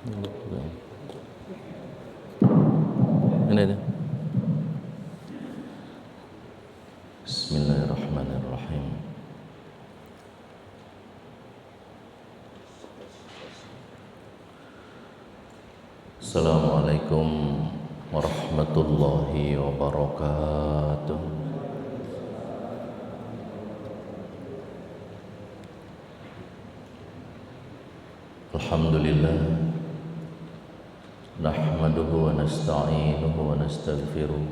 Ini dia. Bismillahirrahmanirrahim. Assalamualaikum warahmatullahi wabarakatuh. Alhamdulillah, nahmaduhu wa nasta'inuhu wa nastaghfiruh,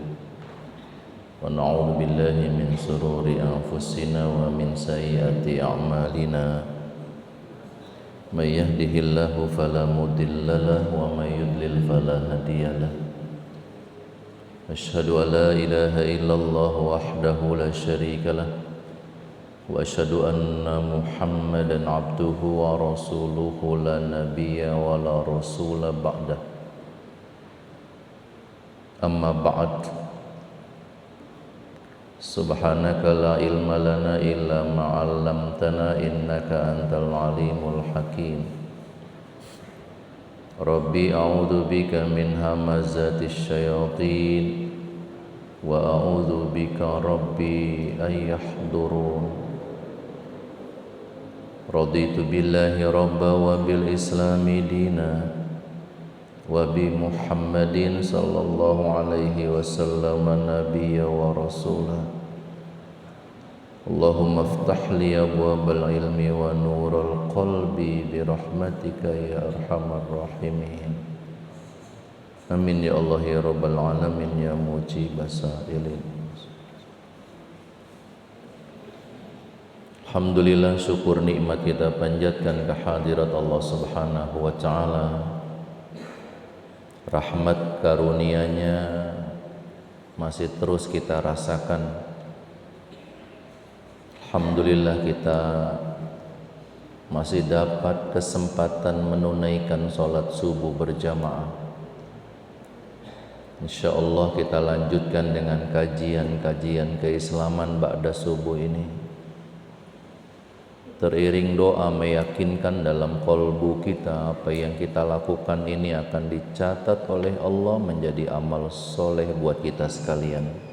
wa na'udzu billahi min shururi anfusina wa min sayyiati a'malina. May yahdihillahu fala mudilla lahu wa may yudlil fala hadiya lahu. Asyhadu an la ilaha illallah wahdahu la syarika lahu wa asyhadu anna Muhammadan abduhu wa rasuluhu la nabiyya wa la rasula ba'dah. Amma ba'd. Subhanaka la ilma lana illa ma 'allamtana innaka antal alimul hakim. Rabbi a'udzu bika min hamazatis syayatin wa a'udzu bika rabbi ay yahdurun. Raditu billahi rabba wa bil islami dina wa bi Muhammadin sallallahu alaihi wasallam nabiyya wa rasulah. Allahumma iftah li abwabal ilmi wa nurul qalbi bi rahmatika ya arhamar rahimin. Amin ya Allah ya rabbal alamin ya mujibas sa'ilin. Alhamdulillah, syukur nikmat kita panjatkan kehadirat Allah Subhanahu wa ta'ala. Rahmat karunia-Nya masih terus kita rasakan. Alhamdulillah, kita masih dapat kesempatan menunaikan sholat subuh berjamaah. InsyaAllah kita lanjutkan dengan kajian-kajian keislaman ba'da subuh ini, teriring doa meyakinkan dalam kolbu kita apa yang kita lakukan ini akan dicatat oleh Allah menjadi amal soleh buat kita sekalian.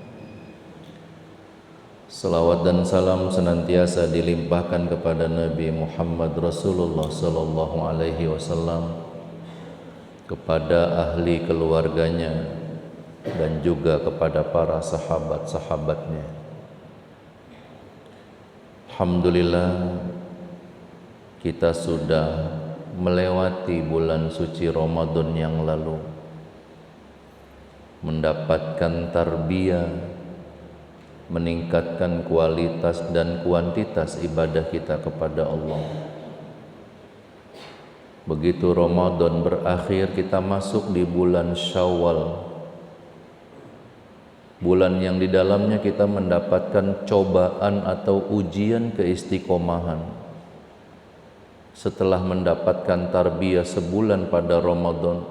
Salawat dan salam senantiasa dilimpahkan kepada Nabi Muhammad Rasulullah sallallahu alaihi wasallam, kepada ahli keluarganya dan juga kepada para sahabat-sahabatnya. Alhamdulillah, kita sudah melewati bulan suci Ramadan yang lalu, mendapatkan tarbiyah, meningkatkan kualitas dan kuantitas ibadah kita kepada Allah. Begitu Ramadan berakhir, kita masuk di bulan Syawal, bulan yang di dalamnya kita mendapatkan cobaan atau ujian keistiqomahan. Setelah mendapatkan tarbiyah sebulan pada Ramadan,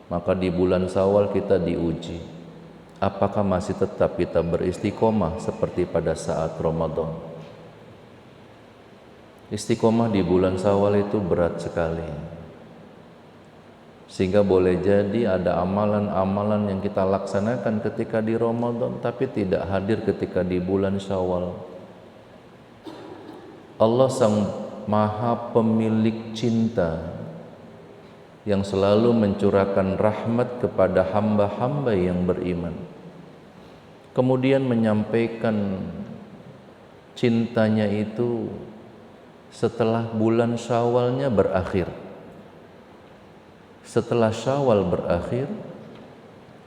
maka di bulan Syawal kita diuji. Apakah masih tetap kita beristiqomah seperti pada saat Ramadan? Istiqomah di bulan Syawal itu berat sekali, sehingga boleh jadi ada amalan-amalan yang kita laksanakan ketika di Ramadan tapi tidak hadir ketika di bulan Syawal. Allah sang Maha pemilik cinta yang selalu mencurahkan rahmat kepada hamba-hamba yang beriman, kemudian menyampaikan cintanya itu setelah bulan Syawalnya berakhir. Setelah Syawal berakhir,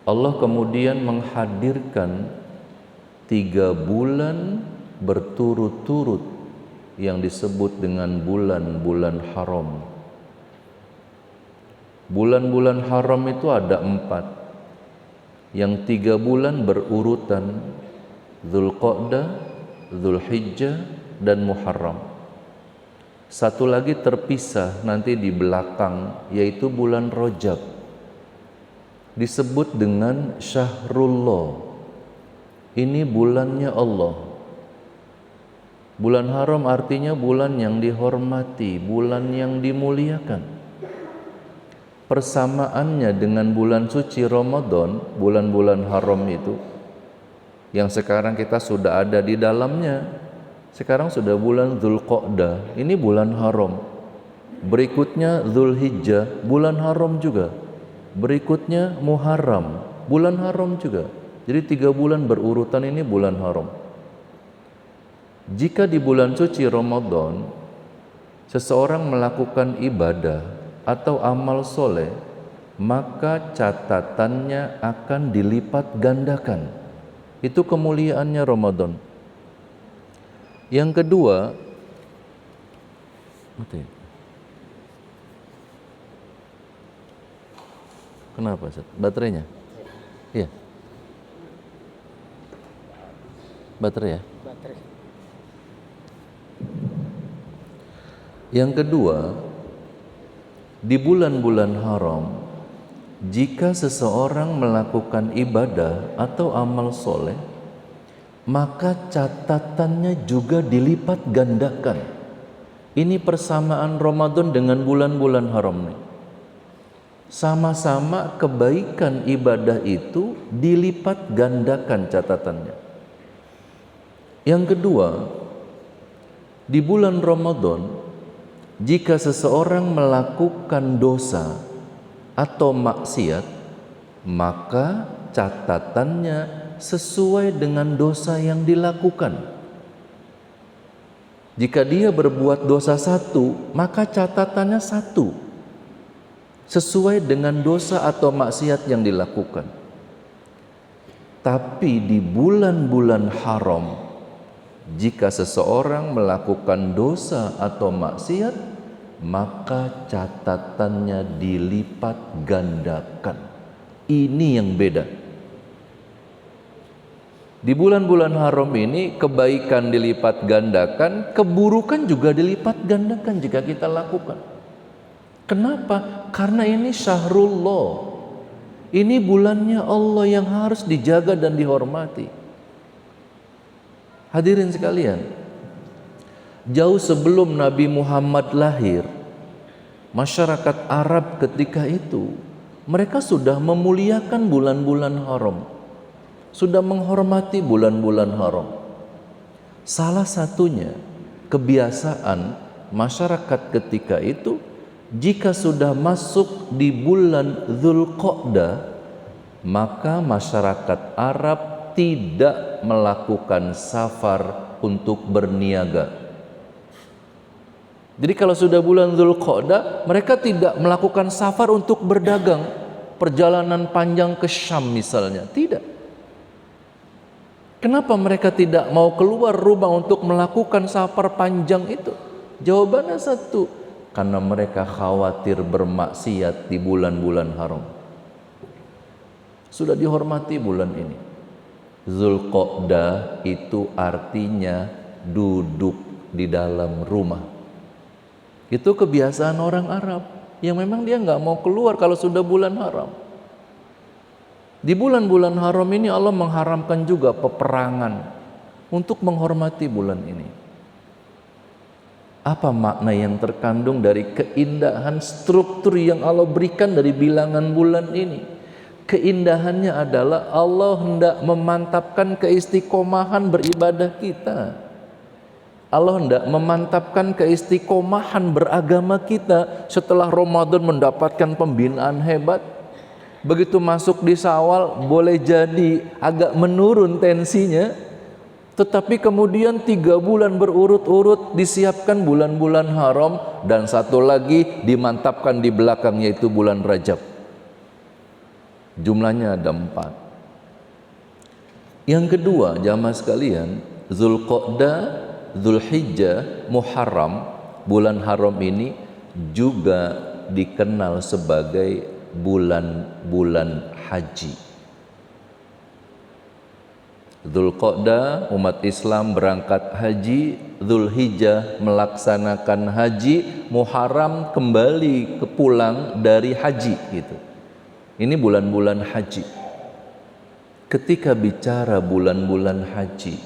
Allah kemudian menghadirkan 3 bulan berturut-turut yang disebut dengan bulan-bulan haram. Bulan-bulan haram itu ada 4, yang 3 bulan berurutan: Dzulqa'dah, Dzulhijjah, dan Muharram. Satu lagi terpisah nanti di belakang, yaitu bulan Rajab, disebut dengan Syahrullah. Ini bulannya Allah. Bulan haram artinya bulan yang dihormati, bulan yang dimuliakan. persamaannya dengan bulan suci Ramadan, bulan-bulan haram itu, yang sekarang kita sudah ada di dalamnya. Sekarang sudah bulan Dzulqa'dah, ini bulan haram. Berikutnya Dzulhijjah, bulan haram juga. Berikutnya Muharram, bulan haram juga. Jadi 3 bulan berurutan ini bulan haram. Jika di bulan suci Ramadan seseorang melakukan ibadah atau amal soleh, maka catatannya akan dilipat gandakan. Itu kemuliaannya Ramadan. Yang kedua, kenapa Ustaz? Baterainya? Iya. Baterai ya? Baterai. Yang kedua, di bulan-bulan haram, jika seseorang melakukan ibadah atau amal soleh, maka catatannya juga dilipat gandakan. Ini persamaan Ramadan dengan bulan-bulan haram nih. Sama-sama kebaikan ibadah itu dilipat gandakan catatannya. Yang kedua, di bulan Ramadan, jika seseorang melakukan dosa atau maksiat, maka catatannya sesuai dengan dosa yang dilakukan. Jika dia berbuat dosa 1, maka catatannya 1, sesuai dengan dosa atau maksiat yang dilakukan. Tapi di bulan-bulan haram, jika seseorang melakukan dosa atau maksiat, maka catatannya dilipat gandakan. Ini yang beda. Di bulan-bulan haram ini kebaikan dilipat gandakan, keburukan juga dilipat gandakan jika kita lakukan. Kenapa? Karena ini syahrullah. Ini bulannya Allah yang harus dijaga dan dihormati. Hadirin sekalian, jauh sebelum Nabi Muhammad lahir, masyarakat Arab ketika itu mereka sudah memuliakan bulan-bulan haram, sudah menghormati bulan-bulan haram. Salah satunya kebiasaan masyarakat ketika itu, jika sudah masuk di bulan Dzulqa'dah, maka masyarakat Arab tidak melakukan safar untuk berniaga. Jadi kalau sudah bulan Dzulqa'dah, mereka tidak melakukan safar untuk berdagang, perjalanan panjang ke Syam misalnya, tidak. Kenapa mereka tidak mau keluar rumah untuk melakukan safar panjang itu? Jawabannya satu, karena mereka khawatir bermaksiat di bulan-bulan haram. Sudah dihormati bulan ini. Dzulqa'dah itu artinya duduk di dalam rumah. Itu kebiasaan orang Arab yang memang dia nggak mau keluar kalau sudah bulan haram. Di bulan-bulan haram ini Allah mengharamkan juga peperangan untuk menghormati bulan ini. Apa makna yang terkandung dari keindahan struktur yang Allah berikan dari bilangan bulan ini? Keindahannya adalah Allah hendak memantapkan keistiqomahan beribadah kita. Allah hendak memantapkan keistiqomahan beragama kita setelah Ramadan mendapatkan pembinaan hebat. Begitu masuk di Syawal boleh jadi agak menurun tensinya, tetapi kemudian 3 bulan berurut-urut disiapkan bulan-bulan haram, dan satu lagi dimantapkan di belakang yaitu bulan Rajab. Jumlahnya ada 4. Yang kedua, jamaah sekalian, Dzulqa'dah, Dzulhijjah, Muharram, bulan haram ini juga dikenal sebagai bulan-bulan haji. Dzulqa'dah umat Islam berangkat haji, Dzulhijjah melaksanakan haji, Muharram kembali ke pulang dari haji gitu. Ini bulan-bulan haji. Ketika bicara bulan-bulan haji,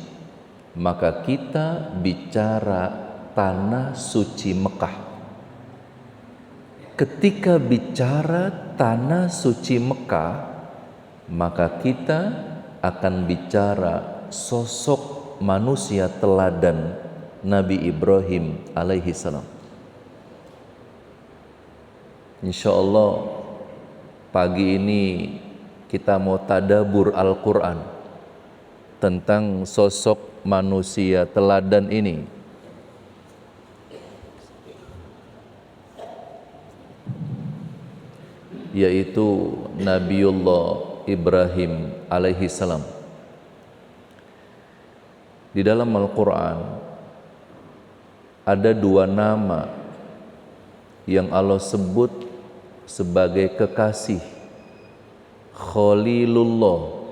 maka kita bicara tanah suci Mekah. ketika bicara tanah suci Mekah, maka kita akan bicara sosok manusia teladan Nabi Ibrahim alaihi salam. Insya Allah pagi ini kita mau tadabbur Al-Quran tentang sosok manusia teladan ini. Yaitu Nabiullah Ibrahim alaihi salam. Di dalam Al-Quran ada dua nama yang Allah sebut sebagai kekasih. Khalilullah,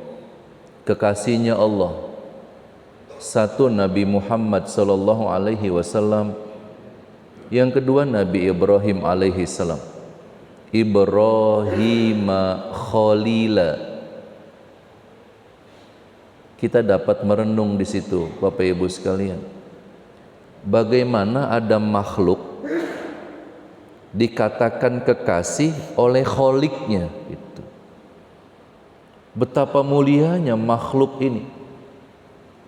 kekasihnya Allah. Satu Nabi Muhammad sallallahu alaihi wasallam, yang kedua Nabi Ibrahim alaihi salam. Ibrahima Khalila. Kita dapat merenung di situ, Bapak Ibu sekalian. Bagaimana ada makhluk dikatakan kekasih oleh kholiknya itu. Betapa mulianya makhluk ini.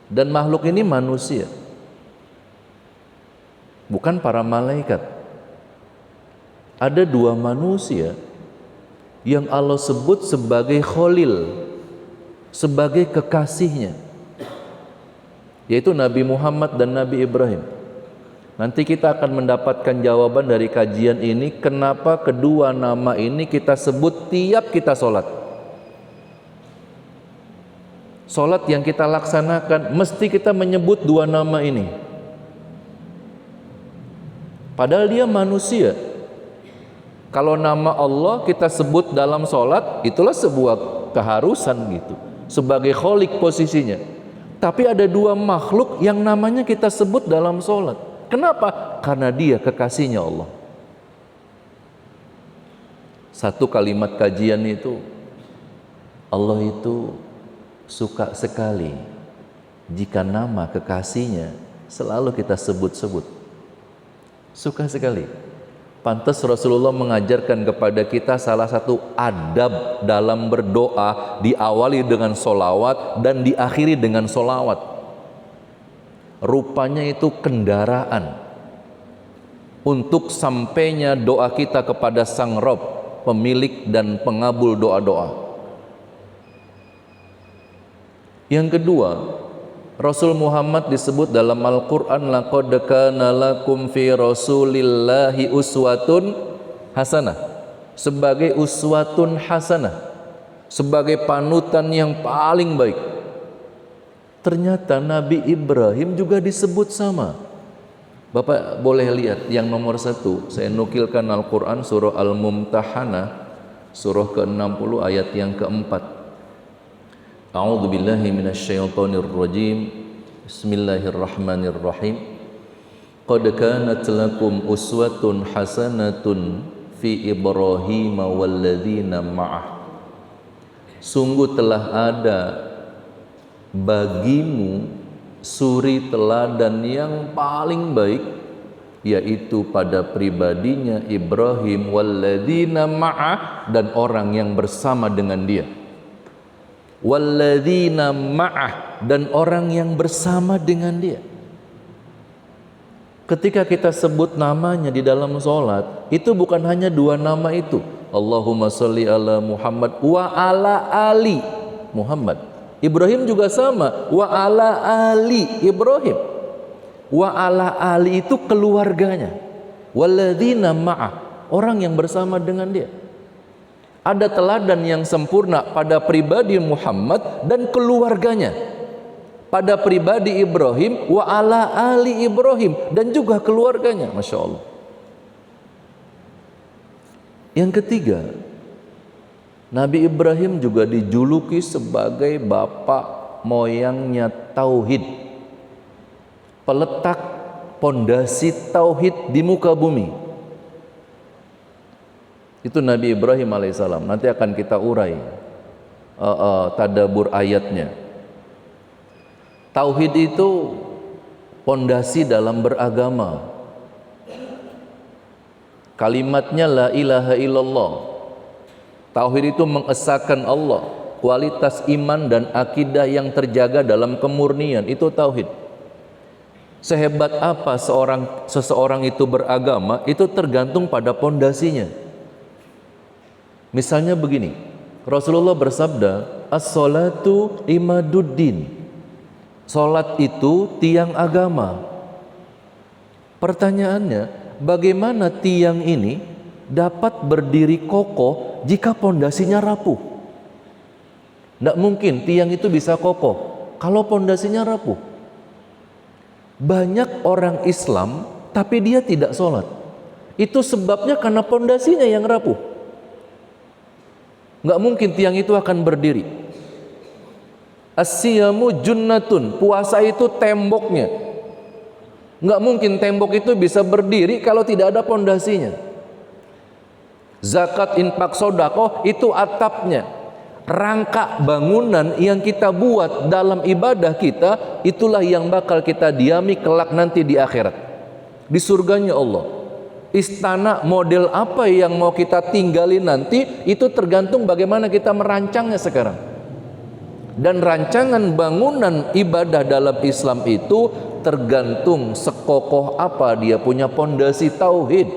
Dan makhluk ini manusia. Bukan para malaikat. Ada dua manusia yang Allah sebut sebagai Khalil, sebagai kekasihnya, yaitu Nabi Muhammad dan Nabi Ibrahim. Nanti kita akan mendapatkan jawaban dari kajian ini, kenapa kedua nama ini kita sebut tiap kita sholat. Sholat yang kita laksanakan mesti kita menyebut dua nama ini. Padahal dia manusia. Kalau nama Allah kita sebut dalam sholat, itulah sebuah keharusan gitu, sebagai kholik posisinya. Tapi ada dua makhluk yang namanya kita sebut dalam sholat. Kenapa? Karena dia kekasihnya Allah. Satu kalimat kajian itu, Allah itu suka sekali jika nama kekasihnya selalu kita sebut-sebut. Suka sekali. Pantas Rasulullah mengajarkan kepada kita salah satu adab dalam berdoa, diawali dengan solawat dan diakhiri dengan solawat. Rupanya itu kendaraan untuk sampainya doa kita kepada Sang Rob, pemilik dan pengabul doa-doa. Yang kedua, Rasul Muhammad disebut dalam Al-Quran, laqad kana lakum fi rasulillahi uswatun hasanah, sebagai uswatun hasanah, sebagai panutan yang paling baik. Ternyata Nabi Ibrahim juga disebut sama. Bapak boleh lihat yang nomor 1, saya nukilkan Al-Quran surah Al-Mumtahanah, surah ke-60 ayat yang ke-4. A'udzu billahi minasyaitonir rajim. Bismillahirrahmanirrahim. Qad kanat lakum uswatun hasanatun fi Ibrahim walladzina ma'ah. Sungguh telah ada bagimu suri teladan yang paling baik, yaitu pada pribadinya Ibrahim walladzina ma'ah, dan orang yang bersama dengan dia. Walladzina ma'ah, dan orang yang bersama dengan dia. Ketika kita sebut namanya di dalam sholat, itu bukan hanya dua nama itu. Allahumma sholli ala Muhammad wa ala ali Muhammad. Ibrahim juga sama, wa ala ali Ibrahim. Wa ala ali itu keluarganya. Walladzina ma'ah, orang yang bersama dengan dia. Ada teladan yang sempurna pada pribadi Muhammad dan keluarganya, pada pribadi Ibrahim, wa ala ali Ibrahim, dan juga keluarganya. Masya Allah. Yang ketiga, Nabi Ibrahim juga dijuluki sebagai bapak moyangnya tauhid, peletak pondasi tauhid di muka bumi. Itu Nabi Ibrahim alaihissalam. Nanti akan kita urai tadabbur ayatnya. Tauhid itu pondasi dalam beragama. Kalimatnya la ilaha illallah. Tauhid itu mengesahkan Allah. Kualitas iman dan akidah yang terjaga dalam kemurnian, itu tauhid. Sehebat apa seseorang itu beragama, itu tergantung pada pondasinya. Misalnya begini, Rasulullah bersabda, as-salatu imaduddin. Salat itu tiang agama. Pertanyaannya, bagaimana tiang ini dapat berdiri kokoh jika pondasinya rapuh? Tidak mungkin tiang itu bisa kokoh kalau pondasinya rapuh. Banyak orang Islam tapi dia tidak sholat. Itu sebabnya karena pondasinya yang rapuh. Nggak mungkin tiang itu akan berdiri. As-siyamu junnatun, puasa itu temboknya. Nggak mungkin tembok itu bisa berdiri kalau tidak ada pondasinya. Zakat, infak, sedekah itu atapnya. Rangka bangunan yang kita buat dalam ibadah kita, itulah yang bakal kita diami kelak nanti di akhirat, di surganya Allah. Istana model apa yang mau kita tinggalin nanti, itu tergantung bagaimana kita merancangnya sekarang. Dan rancangan bangunan ibadah dalam Islam itu tergantung sekokoh apa dia punya pondasi tauhid.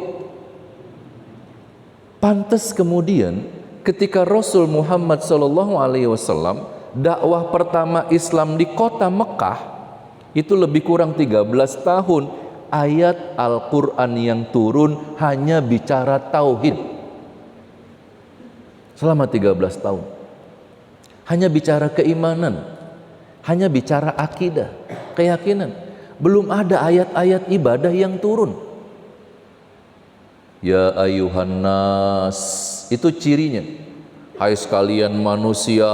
Pantas kemudian ketika Rasul Muhammad SAW dakwah pertama Islam di kota Mekah, itu lebih kurang 13 tahun, ayat Al-Quran yang turun hanya bicara tauhid. Selama 13 tahun hanya bicara keimanan, hanya bicara akidah, keyakinan. Belum ada ayat-ayat ibadah yang turun. Ya ayuhan nas, itu cirinya. Hai sekalian manusia,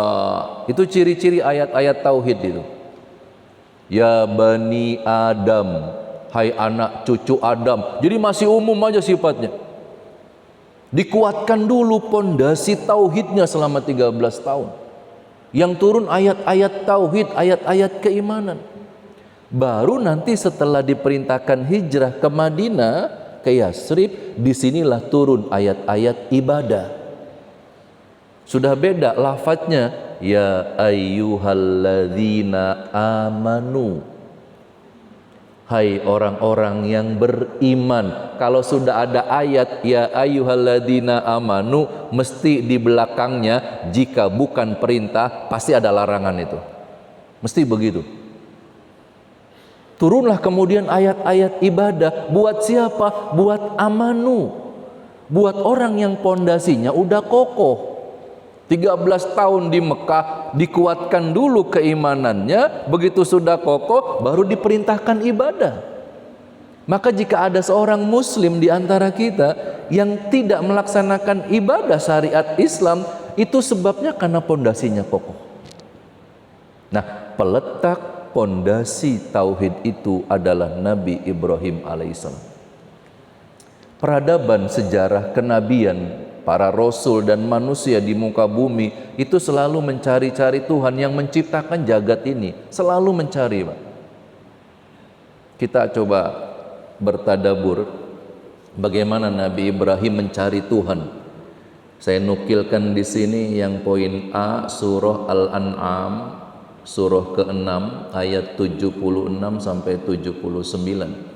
itu ciri-ciri ayat-ayat tauhid itu. Ya bani Adam, hai anak cucu Adam. Jadi masih umum aja sifatnya. Dikuatkan dulu pondasi tauhidnya selama 13 tahun. Yang turun ayat-ayat tauhid, ayat-ayat keimanan. Baru nanti setelah diperintahkan hijrah ke Madinah, ke Yasrib, disinilah turun ayat-ayat ibadah. Sudah beda lafadznya, ya ayyuhalladzina amanu, hai orang-orang yang beriman. Kalau sudah ada ayat ya ayyuhalladzina amanu, mesti di belakangnya jika bukan perintah pasti ada larangan itu. Mesti begitu. Turunlah kemudian ayat-ayat ibadah. Buat siapa? Buat amanu. Buat orang yang pondasinya udah kokoh. 13 tahun di Mekah, dikuatkan dulu keimanannya. Begitu sudah kokoh, baru diperintahkan ibadah. Maka jika ada seorang muslim di antara kita yang tidak melaksanakan ibadah syariat Islam, itu sebabnya karena pondasinya kokoh. Nah, peletak pondasi tauhid itu adalah Nabi Ibrahim alaihissalam. Peradaban sejarah kenabian para rasul dan manusia di muka bumi itu selalu mencari-cari Tuhan yang menciptakan jagat ini, selalu mencari, Pak. Kita coba bertadabur bagaimana Nabi Ibrahim mencari Tuhan. Saya nukilkan di sini yang poin A, surah Al-An'am, surah ke-6 ayat 76 sampai 79.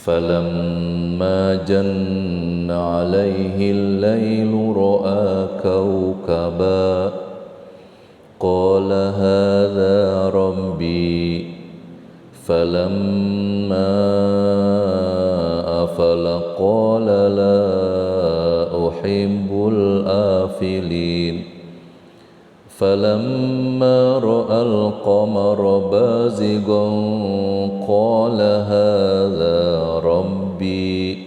Falamma janna 'alaihi al-lailu ra'a kawkaba qala hadha rabbi falamma afala qala la uhibbul afilin فلما رأى القمر بازغا قال هذا ربي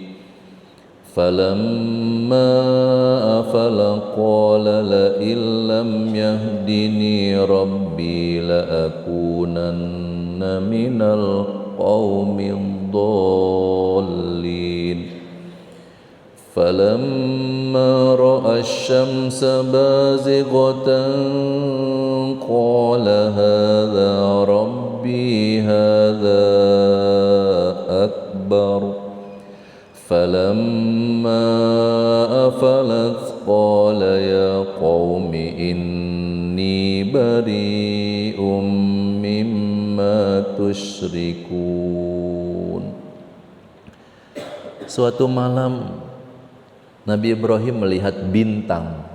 فلما أفل قال لئن لم يهدني ربي لأكونن من القوم الضالين فلما رأى الشمس بازغة قال هذا ربي هذا أكبر falamma afalat qala ya qaumi inni bari'um mimma tusyrikun. Suatu malam Nabi Ibrahim melihat bintang.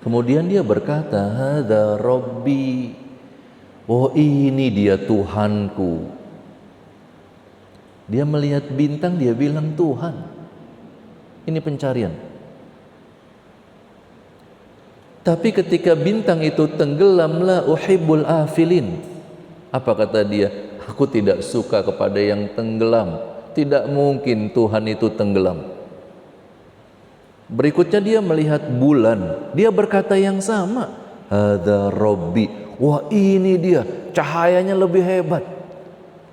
Kemudian dia berkata, "Hadza Rabbi." Oh, ini dia Tuhanku. Dia melihat bintang, dia bilang Tuhan. Ini pencarian. Tapi ketika bintang itu tenggelam, la uhibbul afilin. Apa kata dia? Aku tidak suka kepada yang tenggelam. Tidak mungkin Tuhan itu tenggelam. Berikutnya dia melihat bulan. Dia berkata yang sama. Hadza Rabbi. Wah, ini dia, cahayanya lebih hebat.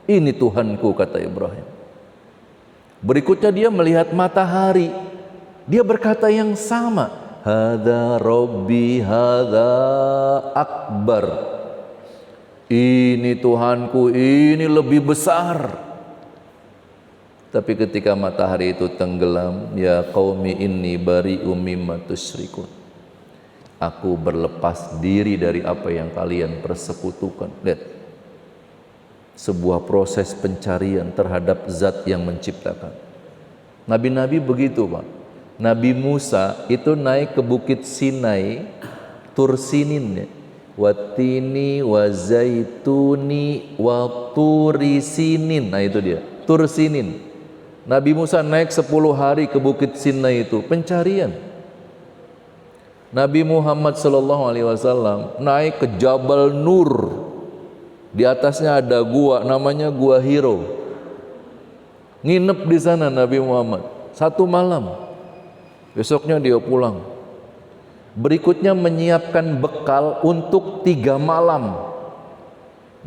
Ini Tuhanku, kata Ibrahim. Berikutnya dia melihat matahari. Dia berkata yang sama. Hadza Rabbi, hadza akbar. Ini Tuhanku, ini lebih besar. Tapi ketika matahari itu tenggelam, ya qaumi inni bari'um mimma tusyrikun. Aku berlepas diri dari apa yang kalian persekutukan. Lihat, sebuah proses pencarian terhadap zat yang menciptakan. Nabi-nabi begitu, Pak. Nabi Musa itu naik ke bukit Sinai, Tur Sinin, ya. Watini wa zaituni wa turi sinin. Nah itu dia, Tur Sinin. Nabi Musa naik 10 hari ke bukit Sinai itu, pencarian. Nabi Muhammad SAW naik ke Jabal Nur. Di atasnya ada gua, namanya Gua Hiro. Nginep di sana Nabi Muhammad 1 malam. Besoknya dia pulang. Berikutnya menyiapkan bekal untuk 3 malam.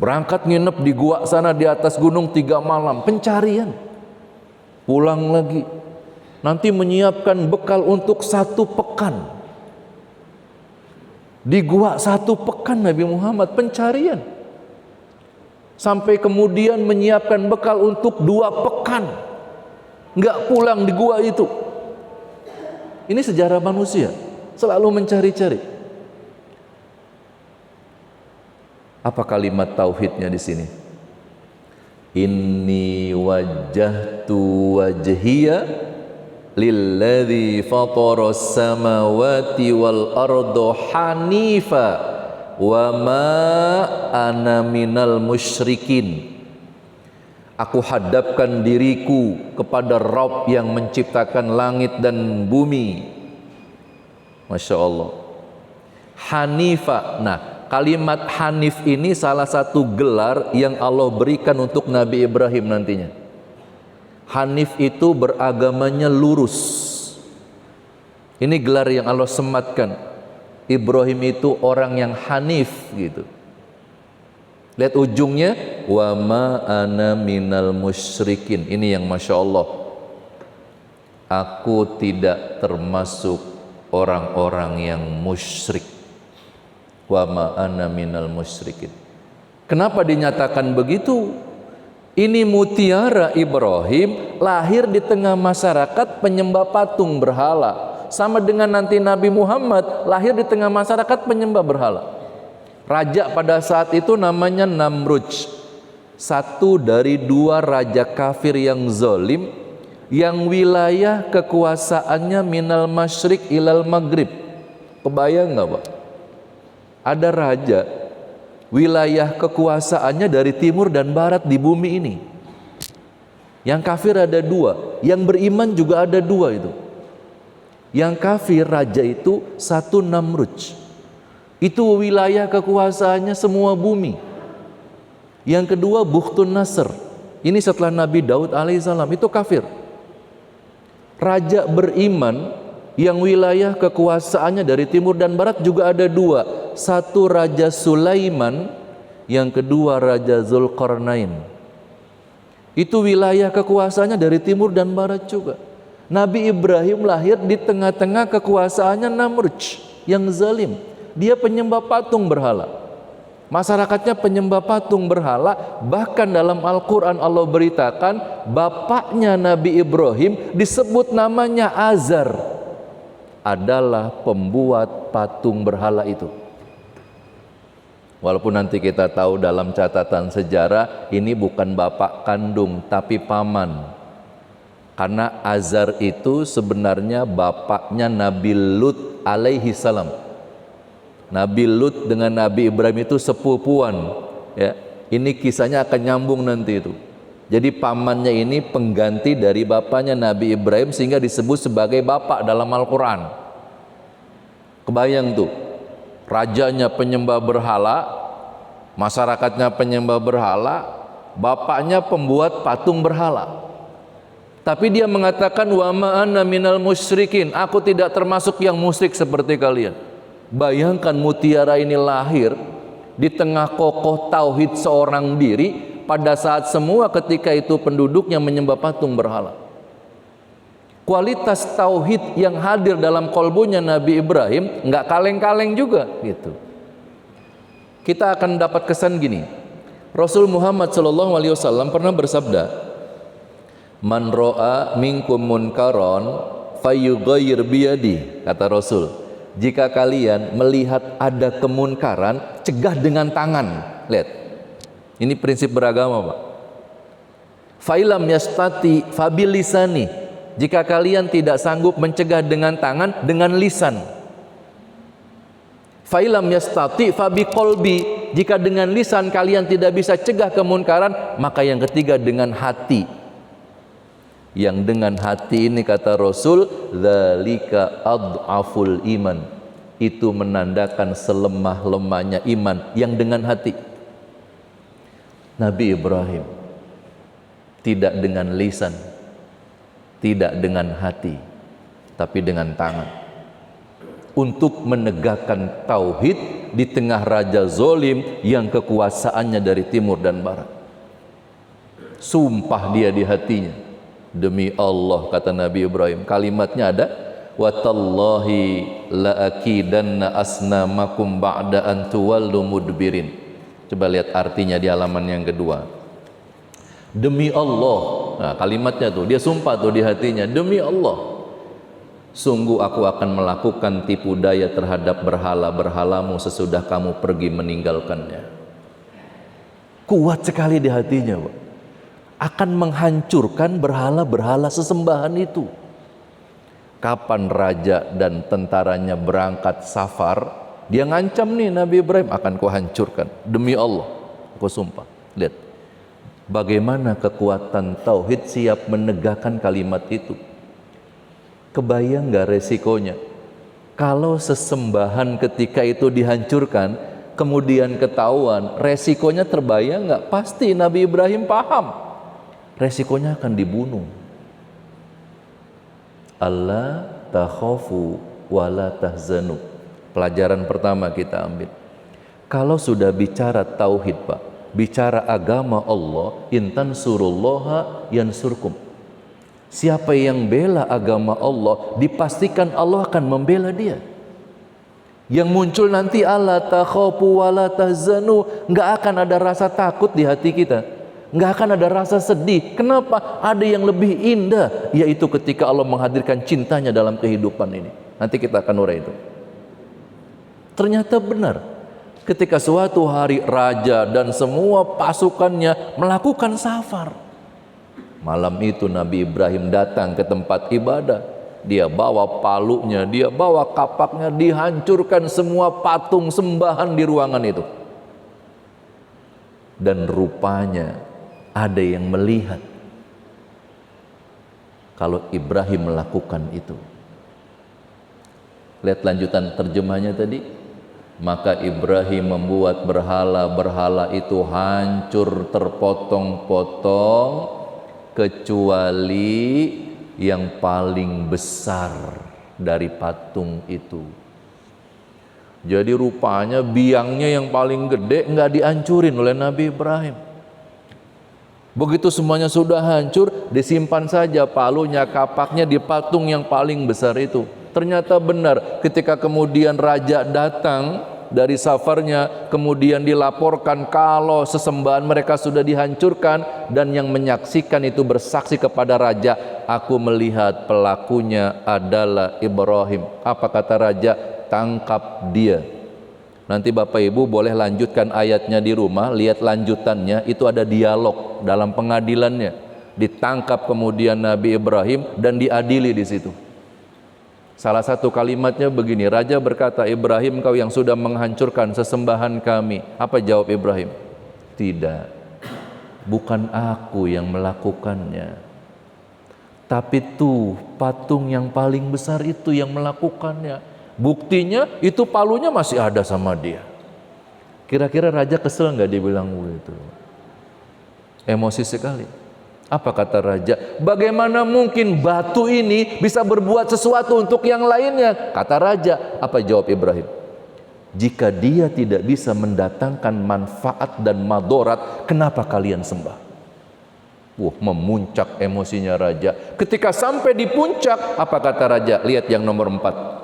Berangkat nginep di gua sana di atas gunung 3 malam. Pencarian. Pulang lagi. Nanti menyiapkan bekal untuk 1 pekan. Di gua 1 pekan Nabi Muhammad pencarian. Sampai kemudian menyiapkan bekal untuk 2 pekan. Enggak pulang di gua itu. Ini sejarah manusia, selalu mencari-cari. Apa kalimat tauhidnya di sini? Inni wajjahtu wajhiya lilladzi fataras samawati wal arda hanifa wa ma ana minal musyrikin. Aku hadapkan diriku kepada Rabb yang menciptakan langit dan bumi. Masya Allah. Hanifa. Nah, kalimat Hanif ini salah satu gelar yang Allah berikan untuk Nabi Ibrahim nantinya. Hanif itu beragamanya lurus. Ini gelar yang Allah sematkan. Ibrahim itu orang yang hanif gitu. Lihat ujungnya, wa ma ana minal musyrikin. Ini yang Masya Allah. Aku tidak termasuk orang-orang yang musyrik. Wa ma ana minal musyrikin. Kenapa dinyatakan begitu? Ini mutiara Ibrahim lahir di tengah masyarakat penyembah patung berhala. Sama dengan nanti Nabi Muhammad lahir di tengah masyarakat penyembah berhala. Raja pada saat itu namanya Namrud. 1 dari 2 raja kafir yang zalim, yang wilayah kekuasaannya minal masyrik ilal maghrib. Kebayang nggak, Pak? Ada raja wilayah kekuasaannya dari timur dan barat di bumi ini. Yang kafir ada 2, yang beriman juga ada 2 itu. Yang kafir raja itu 1 Namrud. Itu wilayah kekuasaannya semua bumi. Yang kedua Bukhtun Nasr. Ini setelah Nabi Daud alaihissalam, itu kafir. Raja beriman yang wilayah kekuasaannya dari timur dan barat juga ada 2. 1 Raja Sulaiman, yang kedua Raja Zulkarnain. Itu wilayah kekuasaannya dari timur dan barat juga. Nabi Ibrahim lahir di tengah-tengah kekuasaannya Namrud yang zalim. Dia penyembah patung berhala. Masyarakatnya penyembah patung berhala. Bahkan dalam Al-Quran Allah beritakan bapaknya Nabi Ibrahim disebut namanya Azar, adalah pembuat patung berhala itu. Walaupun nanti kita tahu dalam catatan sejarah ini bukan bapak kandung tapi paman. Karena Azar itu sebenarnya bapaknya Nabi Lut alaihi salam. Nabi Lut dengan Nabi Ibrahim itu sepupuan, ya. Ini kisahnya akan nyambung nanti itu. Jadi pamannya ini pengganti dari bapaknya Nabi Ibrahim sehingga disebut sebagai bapak dalam Al-Quran. Kebayang tuh, rajanya penyembah berhala, masyarakatnya penyembah berhala, bapaknya pembuat patung berhala. Tapi dia mengatakan wa ma ana minal musyrikin, aku tidak termasuk yang musyrik seperti kalian. Bayangkan mutiara ini lahir di tengah kokoh tauhid seorang diri pada saat semua ketika itu penduduknya menyembah patung berhala. Kualitas tauhid yang hadir dalam kolbunya Nabi Ibrahim nggak kaleng-kaleng juga gitu. Kita akan dapat kesan gini. Rasul Muhammad SAW pernah bersabda, "Man ro'a minkum munkaron fayyughayyir biyadi," kata Rasul. Jika kalian melihat ada kemunkaran, cegah dengan tangan. Lihat, ini prinsip beragama, Pak. Fa'ilam yastati fabilisani. Jika kalian tidak sanggup mencegah dengan tangan, dengan lisan. Fa'ilam yastati fabiqolbi. Jika dengan lisan kalian tidak bisa cegah kemunkaran, maka yang ketiga dengan hati. Yang dengan hati ini kata Rasul, dzalika adhaful iman, itu menandakan selemah-lemahnya iman yang dengan hati. Nabi Ibrahim tidak dengan lisan, tidak dengan hati, tapi dengan tangan, untuk menegakkan tauhid di tengah raja zolim yang kekuasaannya dari timur dan barat. Sumpah dia di hatinya, demi Allah, kata Nabi Ibrahim, kalimatnya ada, wa tallahi la akidanna asnamakum ba'da an tuwallu mudbirin. Coba lihat artinya di halaman yang kedua. Demi Allah, nah kalimatnya tuh, dia sumpah tuh di hatinya, demi Allah, sungguh aku akan melakukan tipu daya terhadap berhala-berhalamu sesudah kamu pergi meninggalkannya. Kuat sekali di hatinya, Pak. Akan menghancurkan berhala-berhala sesembahan itu. Kapan raja dan tentaranya berangkat safar, dia ngancam nih Nabi Ibrahim, akan kuhancurkan, demi Allah, aku sumpah. Lihat bagaimana kekuatan tauhid siap menegakkan kalimat itu. Kebayang gak resikonya kalau sesembahan ketika itu dihancurkan, kemudian ketahuan, resikonya terbayang gak? Pasti Nabi Ibrahim paham resikonya akan dibunuh. Allah takhafu wala tahzanu. Pelajaran pertama kita ambil. Kalau sudah bicara tauhid, Pak, bicara agama Allah, intan surullaha yansurkum. Siapa yang bela agama Allah, dipastikan Allah akan membela dia. Yang muncul nanti Allah takhafu wala tahzanu, enggak akan ada rasa takut di hati kita. Nggak akan ada rasa sedih. Kenapa? Ada yang lebih indah, yaitu ketika Allah menghadirkan cintanya dalam kehidupan ini. Nanti kita akan urai itu. Ternyata benar, ketika suatu hari raja dan semua pasukannya melakukan safar, malam itu Nabi Ibrahim datang ke tempat ibadah. Dia bawa palunya, dia bawa kapaknya, dihancurkan semua patung sembahan di ruangan itu. Dan rupanya ada yang melihat kalau Ibrahim melakukan itu. Lihat lanjutan terjemahnya tadi. Maka Ibrahim membuat berhala-berhala itu hancur terpotong-potong, kecuali yang paling besar dari patung itu. Jadi rupanya biangnya yang paling gede nggak dihancurin oleh Nabi Ibrahim. Begitu semuanya sudah hancur, disimpan saja palunya, kapaknya di patung yang paling besar itu. Ternyata benar, ketika kemudian raja datang dari safarnya, kemudian dilaporkan kalau sesembahan mereka sudah dihancurkan, dan yang menyaksikan itu bersaksi kepada raja, aku melihat pelakunya adalah Ibrahim. Apa kata raja? Tangkap dia. Nanti Bapak Ibu boleh lanjutkan ayatnya di rumah, lihat lanjutannya, itu ada dialog dalam pengadilannya. Ditangkap kemudian Nabi Ibrahim dan diadili di situ. Salah satu kalimatnya begini, raja berkata, Ibrahim, kau yang sudah menghancurkan sesembahan kami. Apa jawab Ibrahim? Tidak, bukan aku yang melakukannya, tapi tuh patung yang paling besar itu yang melakukannya. Buktinya itu palunya masih ada sama dia. Kira-kira raja kesel nggak dibilang begitu? Emosi sekali. Apa kata raja? Bagaimana mungkin batu ini bisa berbuat sesuatu untuk yang lainnya? Kata raja. Apa jawab Ibrahim? Jika dia tidak bisa mendatangkan manfaat dan madorat, kenapa kalian sembah? Memuncak emosinya raja. Ketika sampai di puncak, apa kata raja? Lihat yang nomor 4.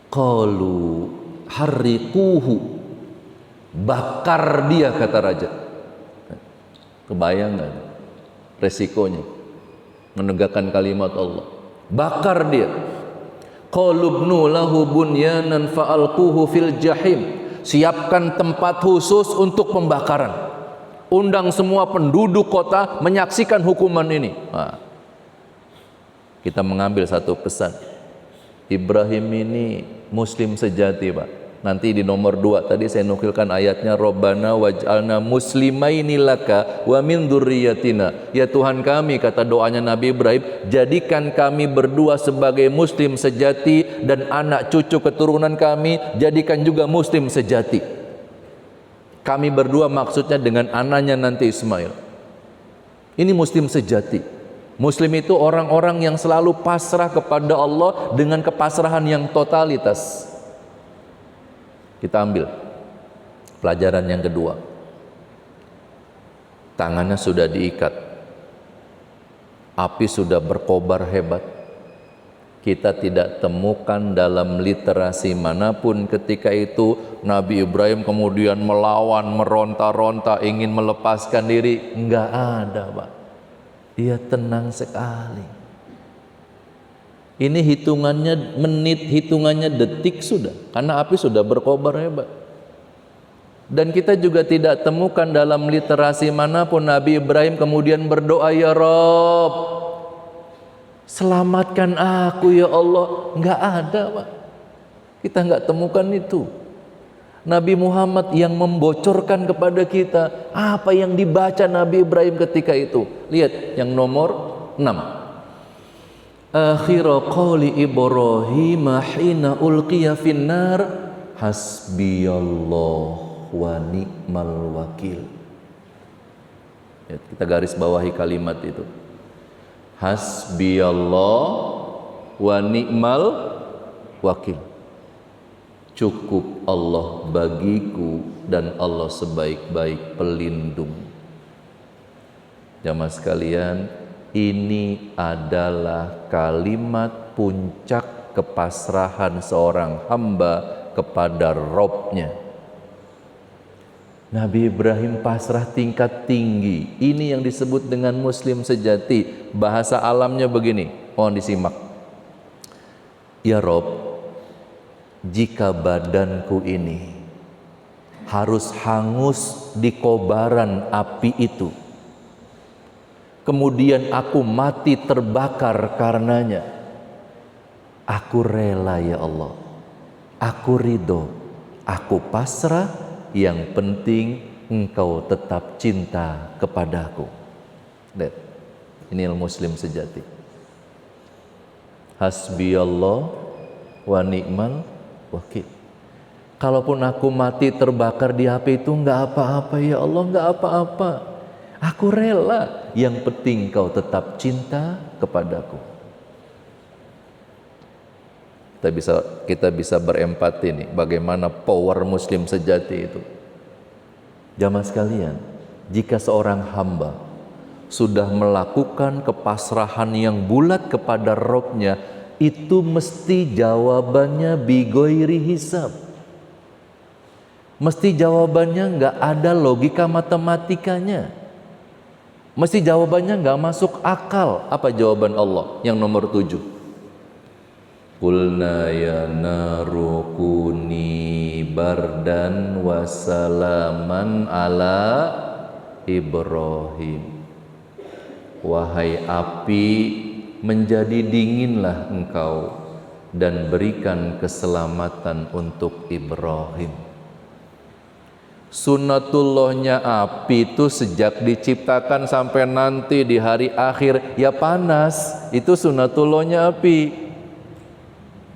Qalu harriquhu, bakar dia, kata raja. Kebayang nggak resikonya menegakkan kalimat Allah? Bakar dia. Qalubnu lahu bunyanan fa'alquhu fil jahim. Siapkan tempat khusus untuk pembakaran. Undang semua penduduk kota menyaksikan hukuman ini. Nah, kita mengambil satu pesan. Ibrahim ini muslim sejati, Pak. Nanti di nomor 2 tadi saya nukilkan ayatnya, Rabbana waj'alna muslimaini laka wa min dzurriyyatina. Ya Tuhan kami, kata doanya Nabi Ibrahim, jadikan kami berdua sebagai muslim sejati, dan anak cucu keturunan kami jadikan juga muslim sejati. Kami berdua maksudnya dengan anaknya nanti Ismail. Ini muslim sejati. Muslim itu orang-orang yang selalu pasrah kepada Allah dengan kepasrahan yang totalitas. Kita ambil pelajaran yang kedua. Tangannya sudah diikat, api sudah berkobar hebat. Kita tidak temukan dalam literasi manapun ketika itu Nabi Ibrahim kemudian melawan, meronta-ronta, ingin melepaskan diri. Enggak ada, Pak. Dia tenang sekali. Ini hitungannya menit, hitungannya detik sudah, karena api sudah berkobar hebat. Dan kita juga tidak temukan dalam literasi manapun Nabi Ibrahim kemudian berdoa, ya Rob, selamatkan aku ya Allah. Enggak ada, Pak. Kita enggak temukan itu. Nabi Muhammad yang membocorkan kepada kita apa yang dibaca Nabi Ibrahim ketika itu. Lihat yang nomor 6. Akhira qawli Ibrahim hina ulqiya finnar hasbiyallah wa ni'mal wakil. Ya, kita garis bawahi kalimat itu. Hasbiyallah wa ni'mal wakil. Cukup Allah bagiku dan Allah sebaik-baik pelindung. Jamaah sekalian, ini adalah kalimat puncak kepasrahan seorang hamba kepada Robnya. Nabi Ibrahim pasrah tingkat tinggi. Ini yang disebut dengan muslim sejati. Bahasa alamnya begini, mohon disimak. Ya Rob, jika badanku ini harus hangus di kobaran api itu, kemudian aku mati terbakar karenanya, aku rela ya Allah, aku ridho, aku pasrah, yang penting engkau tetap cinta kepadaku. Lihat, ini muslim sejati. Hasbiyallah wa ni'mal wakil. Kalaupun aku mati terbakar di api itu enggak apa-apa ya Allah, enggak apa-apa. Aku rela, yang penting kau tetap cinta kepadaku. Kita bisa berempati nih, bagaimana power muslim sejati itu. Jamaah sekalian, jika seorang hamba sudah melakukan kepasrahan yang bulat kepada Robnya, itu mesti jawabannya bi ghairi hisab. Mesti jawabannya nggak ada logika matematikanya. Mesti jawabannya nggak masuk akal. Apa jawaban Allah yang nomor 7? Qulna ya naru kuni bardan wa salaman ala Ibrahim. Wahai api, menjadi dinginlah engkau dan berikan keselamatan untuk Ibrahim. Sunnatullahnya api itu sejak diciptakan sampai nanti di hari akhir ya panas. Itu sunnatullahnya api.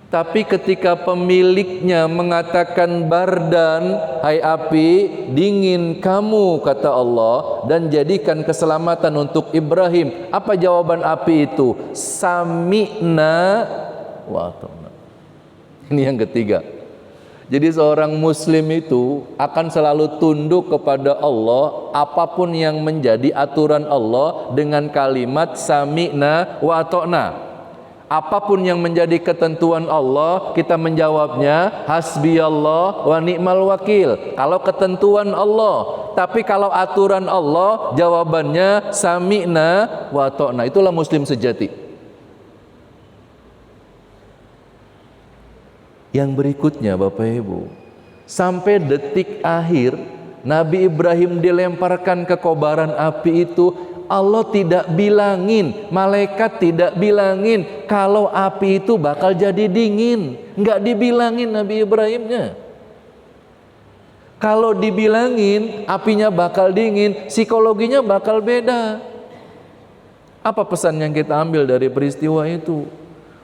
Tapi ketika pemiliknya mengatakan bardan, hai api, dingin kamu, kata Allah, dan jadikan keselamatan untuk Ibrahim. Apa jawaban api itu? Sami'na wa ata'na. Ini yang ketiga. Jadi seorang muslim itu akan selalu tunduk kepada Allah apapun yang menjadi aturan Allah dengan kalimat sami'na wa ata'na. Apapun yang menjadi ketentuan Allah, kita menjawabnya hasbiyallah wa ni'mal wakil. Kalau ketentuan Allah, tapi kalau aturan Allah, jawabannya sami'na wa ata'na. Itulah muslim sejati. Yang berikutnya Bapak Ibu, sampai detik akhir Nabi Ibrahim dilemparkan ke kobaran api itu, Allah tidak bilangin, malaikat tidak bilangin kalau api itu bakal jadi dingin. Enggak dibilangin Nabi Ibrahimnya. Kalau dibilangin apinya bakal dingin, psikologinya bakal beda. Apa pesan yang kita ambil dari peristiwa itu?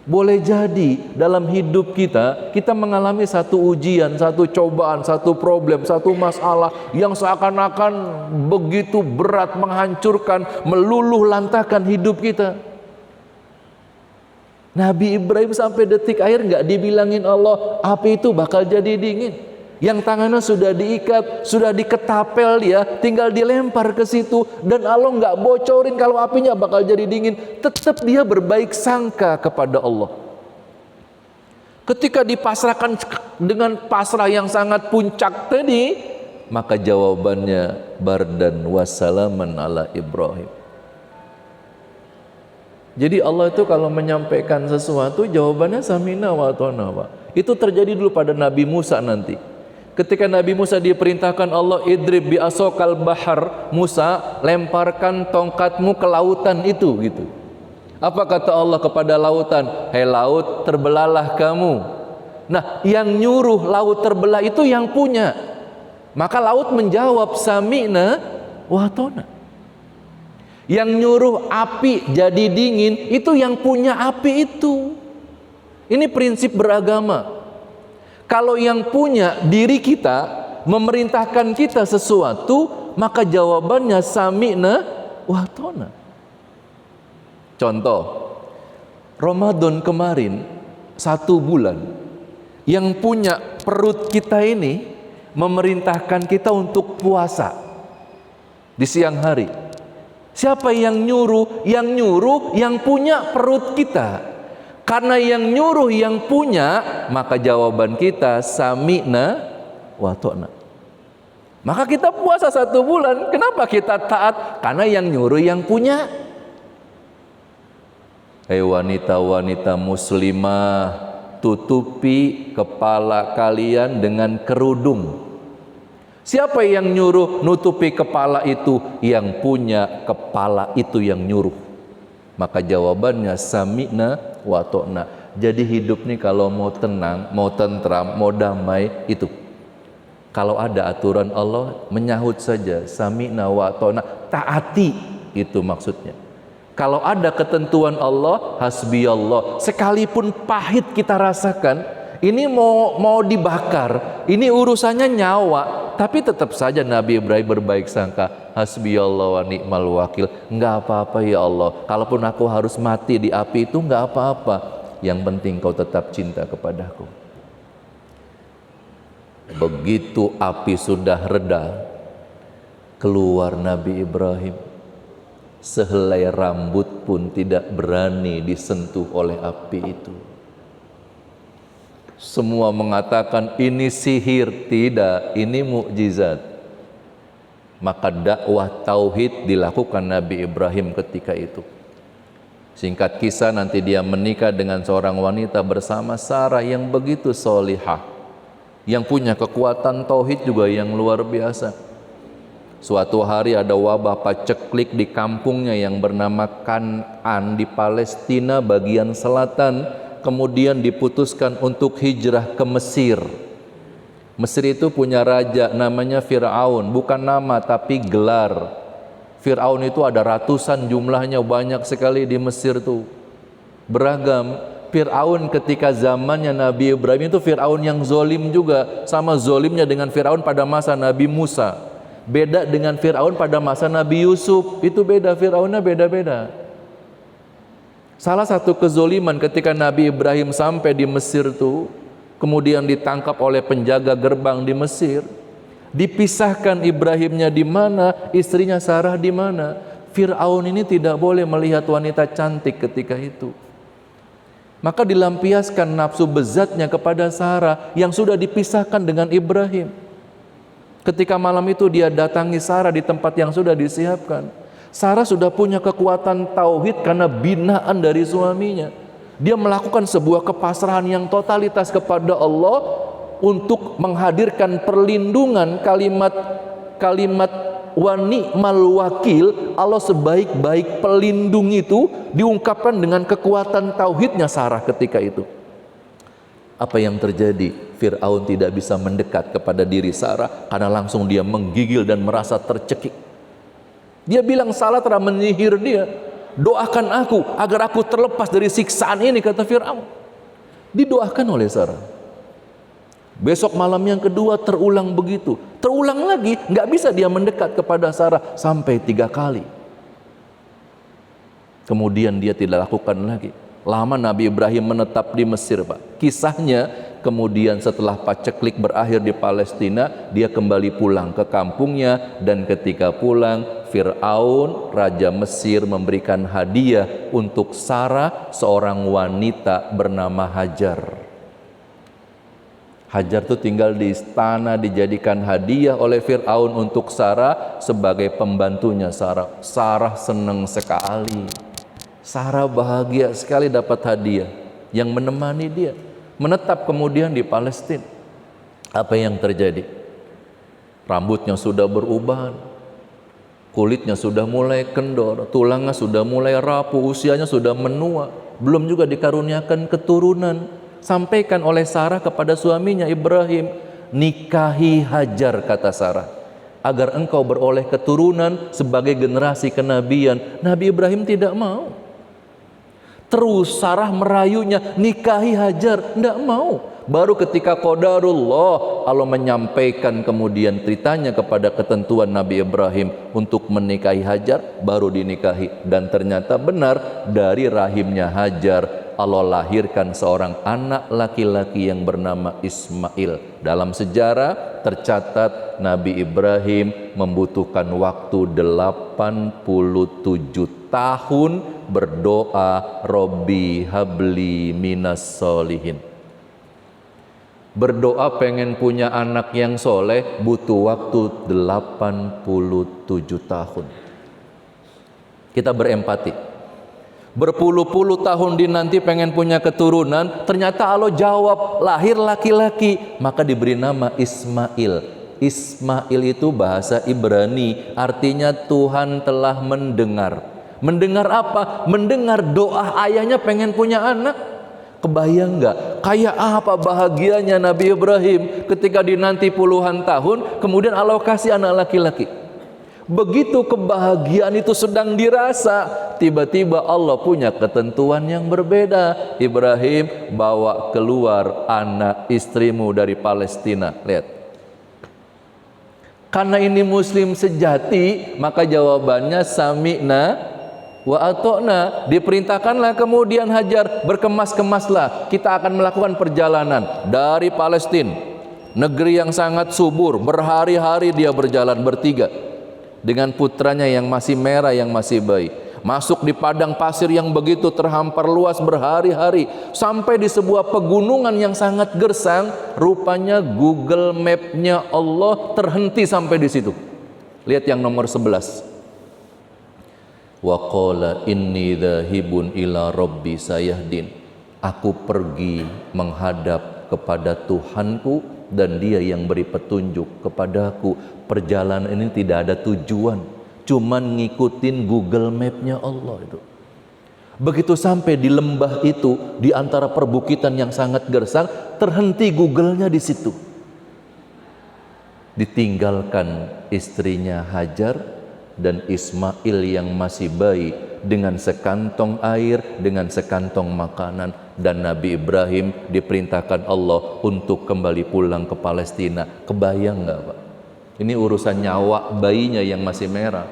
Boleh jadi dalam hidup kita mengalami satu ujian, satu cobaan, satu problem, satu masalah yang seakan-akan begitu berat, menghancurkan, meluluh lantakan hidup kita. Nabi Ibrahim sampai detik akhir nggak dibilangin Allah api itu bakal jadi dingin. Yang tangannya sudah diikat, sudah diketapel dia, tinggal dilempar ke situ, dan Allah nggak bocorin kalau apinya bakal jadi dingin. Tetap dia berbaik sangka kepada Allah. Ketika dipasrahkan dengan pasrah yang sangat puncak tadi, maka jawabannya bardan wassalaman ala Ibrahim. Jadi Allah itu kalau menyampaikan sesuatu, jawabannya samina wa ata'na, Pak. Itu terjadi dulu pada Nabi Musa nanti. Ketika Nabi Musa diperintahkan Allah idrib bi asokal bahar, Musa lemparkan tongkatmu ke lautan itu gitu. Apa kata Allah kepada lautan? Hai laut, terbelahlah kamu. Nah, yang nyuruh laut terbelah itu yang punya. Maka laut menjawab sami'na wa ata'na. Yang nyuruh api jadi dingin itu yang punya api itu. Ini prinsip beragama. Kalau yang punya diri kita memerintahkan kita sesuatu, maka jawabannya sami'na wa ata'na. Contoh, Ramadan kemarin 1 bulan, yang punya perut kita ini memerintahkan kita untuk puasa di siang hari. Siapa yang nyuruh? Yang nyuruh yang punya perut kita. Karena yang nyuruh yang punya, maka jawaban kita sami'na wa ata'na. Maka kita puasa 1 bulan. Kenapa kita taat? Karena yang nyuruh yang punya. Hei wanita-wanita muslimah, tutupi kepala kalian dengan kerudung. Siapa yang nyuruh nutupi kepala itu? Yang punya kepala itu yang nyuruh. Maka jawabannya sami'na wa ata'na. Jadi hidup nih kalau mau tenang, mau tentram, mau damai, itu kalau ada aturan Allah, menyahut saja sami'na wa ata'na, taati, itu maksudnya. Kalau ada ketentuan Allah, hasbiyallah, sekalipun pahit kita rasakan, ini mau dibakar, ini urusannya nyawa, tapi tetap saja Nabi Ibrahim berbaik sangka, hasbiyallah wa ni'mal wakil. Enggak apa-apa ya Allah, kalaupun aku harus mati di api itu enggak apa-apa, yang penting kau tetap cinta kepadaku. Begitu api sudah reda, keluar Nabi Ibrahim, sehelai rambut pun tidak berani disentuh oleh api itu. Semua mengatakan ini sihir, tidak, ini mukjizat. Maka dakwah tauhid dilakukan Nabi Ibrahim ketika itu. Singkat kisah, nanti dia menikah dengan seorang wanita bersama Sarah yang begitu solihah, yang punya kekuatan tauhid juga yang luar biasa. Suatu hari ada wabah paceklik di kampungnya yang bernama Kan'an di Palestina bagian selatan. Kemudian diputuskan untuk hijrah ke Mesir. Mesir itu punya raja namanya Fir'aun, bukan nama tapi gelar. Fir'aun itu ada ratusan jumlahnya, banyak sekali di Mesir tuh, beragam. Fir'aun ketika zamannya Nabi Ibrahim itu Fir'aun yang zolim juga, sama zolimnya dengan Fir'aun pada masa Nabi Musa. Beda dengan Fir'aun pada masa Nabi Yusuf, itu beda, Fir'aunnya beda-beda. Salah satu kezoliman ketika Nabi Ibrahim sampai di Mesir tuh, kemudian ditangkap oleh penjaga gerbang di Mesir, dipisahkan Ibrahimnya di mana, istrinya Sarah di mana. Fir'aun ini tidak boleh melihat wanita cantik ketika itu. Maka dilampiaskan nafsu bezatnya kepada Sarah yang sudah dipisahkan dengan Ibrahim. Ketika malam itu dia datangi Sarah di tempat yang sudah disiapkan. Sarah sudah punya kekuatan tauhid karena binaan dari suaminya. Dia melakukan sebuah kepasrahan yang totalitas kepada Allah untuk menghadirkan perlindungan. Kalimat wa ni'mal wakil, Allah sebaik-baik pelindung itu diungkapkan dengan kekuatan tauhidnya Sarah ketika itu. Apa yang terjadi? Fir'aun tidak bisa mendekat kepada diri Sarah karena langsung dia menggigil dan merasa tercekik. Dia bilang Sarah telah menyihir dia. Doakan aku agar aku terlepas dari siksaan ini, kata Fir'aun. Didoakan oleh Sarah. Besok malam yang kedua terulang begitu. Terulang lagi, nggak bisa dia mendekat kepada Sarah sampai 3 kali. Kemudian dia tidak lakukan lagi. Lama Nabi Ibrahim menetap di Mesir, Pak. Kisahnya kemudian setelah paceklik berakhir di Palestina, dia kembali pulang ke kampungnya, dan ketika pulang Fir'aun, Raja Mesir, memberikan hadiah untuk Sarah, seorang wanita bernama Hajar. Hajar itu tinggal di istana, dijadikan hadiah oleh Fir'aun untuk Sarah sebagai pembantunya Sarah. Sarah senang sekali. Sarah bahagia sekali dapat hadiah yang menemani dia. Menetap kemudian di Palestina. Apa yang terjadi? Rambutnya sudah berubahan, kulitnya sudah mulai kendor, tulangnya sudah mulai rapuh, usianya sudah menua, belum juga dikaruniakan keturunan. Sampaikan oleh Sarah kepada suaminya Ibrahim, nikahi Hajar, kata Sarah, agar engkau beroleh keturunan sebagai generasi kenabian. Nabi Ibrahim tidak mau. Terus Sarah merayunya, nikahi Hajar, tidak mau. Baru ketika qadarullah, Allah menyampaikan kemudian ceritanya kepada ketentuan Nabi Ibrahim untuk menikahi Hajar, baru dinikahi. Dan ternyata benar, dari rahimnya Hajar Allah lahirkan seorang anak laki-laki yang bernama Ismail. Dalam sejarah tercatat Nabi Ibrahim membutuhkan waktu 87 tahun berdoa, Robbi habli minas solihin. Berdoa pengen punya anak yang soleh butuh waktu 87 tahun. Kita berempati. Berpuluh-puluh tahun dinanti pengen punya keturunan, ternyata Allah jawab lahir laki-laki, maka diberi nama Ismail. Ismail itu bahasa Ibrani, artinya Tuhan telah mendengar. Mendengar apa? Mendengar doa ayahnya pengen punya anak. Kebayang nggak? Kayak apa bahagianya Nabi Ibrahim ketika dinanti puluhan tahun, kemudian Allah kasih anak laki-laki. Begitu kebahagiaan itu sedang dirasa, tiba-tiba Allah punya ketentuan yang berbeda. Ibrahim, bawa keluar anak istrimu dari Palestina. Lihat. Karena ini muslim sejati, maka jawabannya sami'na wa ata'na. Diperintahkanlah kemudian Hajar, berkemas-kemaslah, kita akan melakukan perjalanan dari Palestina, negeri yang sangat subur. Berhari-hari dia berjalan bertiga dengan putranya yang masih merah, yang masih bayi. Masuk di padang pasir yang begitu terhampar luas berhari-hari, sampai di sebuah pegunungan yang sangat gersang. Rupanya Google Map-nya Allah terhenti sampai di situ. Lihat yang nomor 11. Wa qala inni dhahibun ila rabbi sayahdin. Aku pergi menghadap kepada Tuhanku dan Dia yang beri petunjuk kepadaku. Perjalanan ini tidak ada tujuan, cuman ngikutin Google Map-nya Allah itu. Begitu sampai di lembah itu, di antara perbukitan yang sangat gersang, terhenti Google-nya di situ. Ditinggalkan istrinya Hajar dan Ismail yang masih bayi dengan sekantong air, dengan sekantong makanan, dan Nabi Ibrahim diperintahkan Allah untuk kembali pulang ke Palestina. Kebayang nggak, Pak? Ini urusan nyawa bayinya yang masih merah.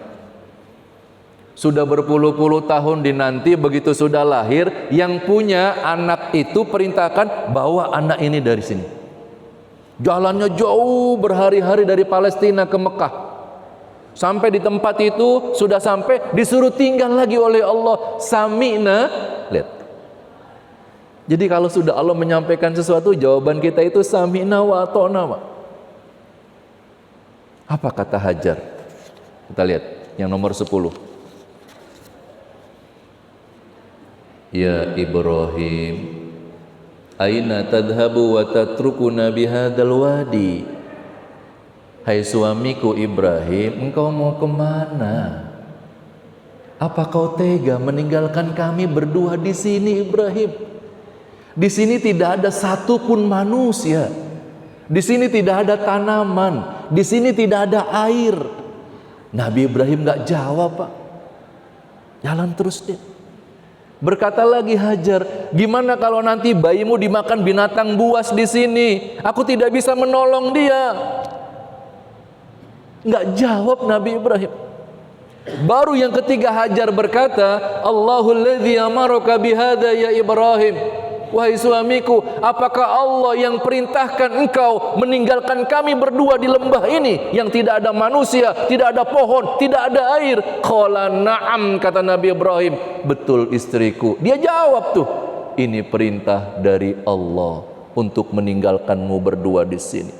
Sudah berpuluh-puluh tahun dinanti, begitu sudah lahir, yang punya anak itu perintahkan bawa anak ini dari sini. Jalannya jauh berhari-hari dari Palestina ke Mekah. Sampai di tempat itu, sudah sampai, disuruh tinggal lagi oleh Allah. Sami'na, lihat. Jadi kalau sudah Allah menyampaikan sesuatu, jawaban kita itu sami'na wa ata'na, Pak. Apa kata Hajar? Kita lihat yang nomor 10. Ya Ibrahim, aina tadhabu wa tatrukuna bihadzal wadi? Hai suamiku Ibrahim, engkau mau kemana? Apa kau tega meninggalkan kami berdua di sini, Ibrahim? Di sini tidak ada satupun manusia. Di sini tidak ada tanaman. Di sini tidak ada air. Nabi Ibrahim nggak jawab, Pak. Jalan terus dia. Berkata lagi Hajar, gimana kalau nanti bayimu dimakan binatang buas di sini? Aku tidak bisa menolong dia. Nggak jawab Nabi Ibrahim. Baru yang ketiga Hajar berkata, Allahul ladzi amaraka bihadza ya Ibrahim. Wahai suamiku, apakah Allah yang perintahkan engkau meninggalkan kami berdua di lembah ini yang tidak ada manusia, tidak ada pohon, tidak ada air? Qala na'am, kata Nabi Ibrahim, betul istriku. Dia jawab tuh, ini perintah dari Allah untuk meninggalkanmu berdua di sini.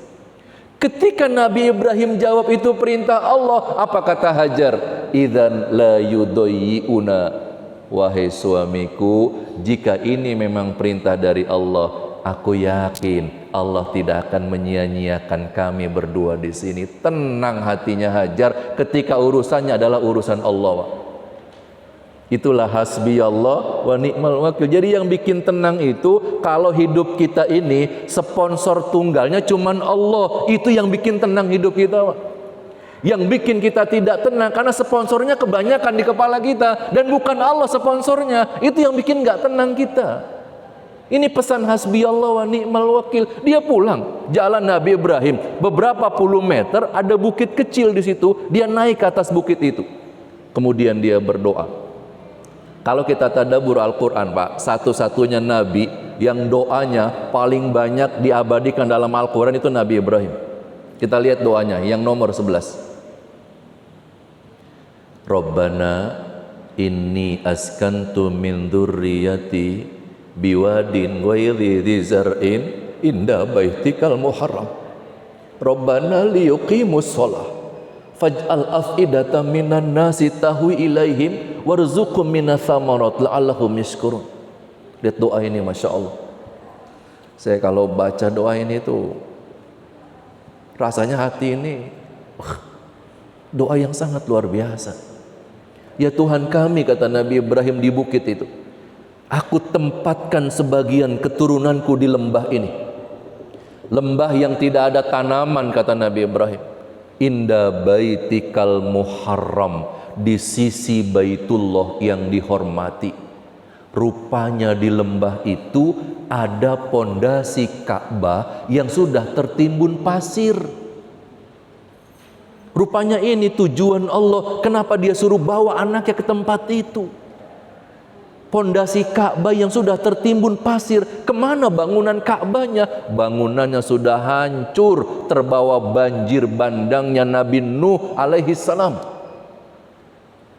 Ketika Nabi Ibrahim jawab itu perintah Allah, apa kata Hajar? Idzan la yudayyi'una. Wahai suamiku, jika ini memang perintah dari Allah, aku yakin Allah tidak akan menyia-nyiakan kami berdua di sini. Tenang hatinya Hajar ketika urusannya adalah urusan Allah. Itulah hasbi Allah wa ni'mal wakil. Jadi yang bikin tenang itu, kalau hidup kita ini sponsor tunggalnya cuman Allah, itu yang bikin tenang hidup kita, Pak. Yang bikin kita tidak tenang karena sponsornya kebanyakan di kepala kita dan bukan Allah sponsornya. Itu yang bikin nggak tenang kita. Ini pesan hasbi Allah wa ni'mal wakil. Dia pulang jalan Nabi Ibrahim beberapa puluh meter, ada bukit kecil di situ. Dia naik ke atas bukit itu. Kemudian dia berdoa. Kalau kita tadabbur Al-Quran, Pak, satu-satunya Nabi yang doanya paling banyak diabadikan dalam Al-Quran itu Nabi Ibrahim. Kita lihat doanya yang nomor 11. Rabbana inni askantu min dzurriyyati biwadin ghairi dzi zar'in inda baitikal muharram. Rabbana liyuqimus shalah faj'al af'idatan minan nasi tahwi ilaihim warzuqhum minas tsamarat la'allahum yashkurun. Lihat doa ini, Masya Allah. Saya kalau baca doa ini tuh rasanya hati ini doa yang sangat luar biasa. Ya Tuhan kami, kata Nabi Ibrahim di bukit itu, aku tempatkan sebagian keturunanku di lembah ini. Lembah yang tidak ada tanaman, kata Nabi Ibrahim. Inda baitikal muharram, di sisi Baitullah yang dihormati. Rupanya di lembah itu ada pondasi Ka'bah yang sudah tertimbun pasir. Rupanya ini tujuan Allah, kenapa dia suruh bawa anaknya ke tempat itu. Pondasi Ka'bah yang sudah tertimbun pasir, kemana bangunan Ka'bahnya? Bangunannya sudah hancur, terbawa banjir bandangnya Nabi Nuh alaihi salam.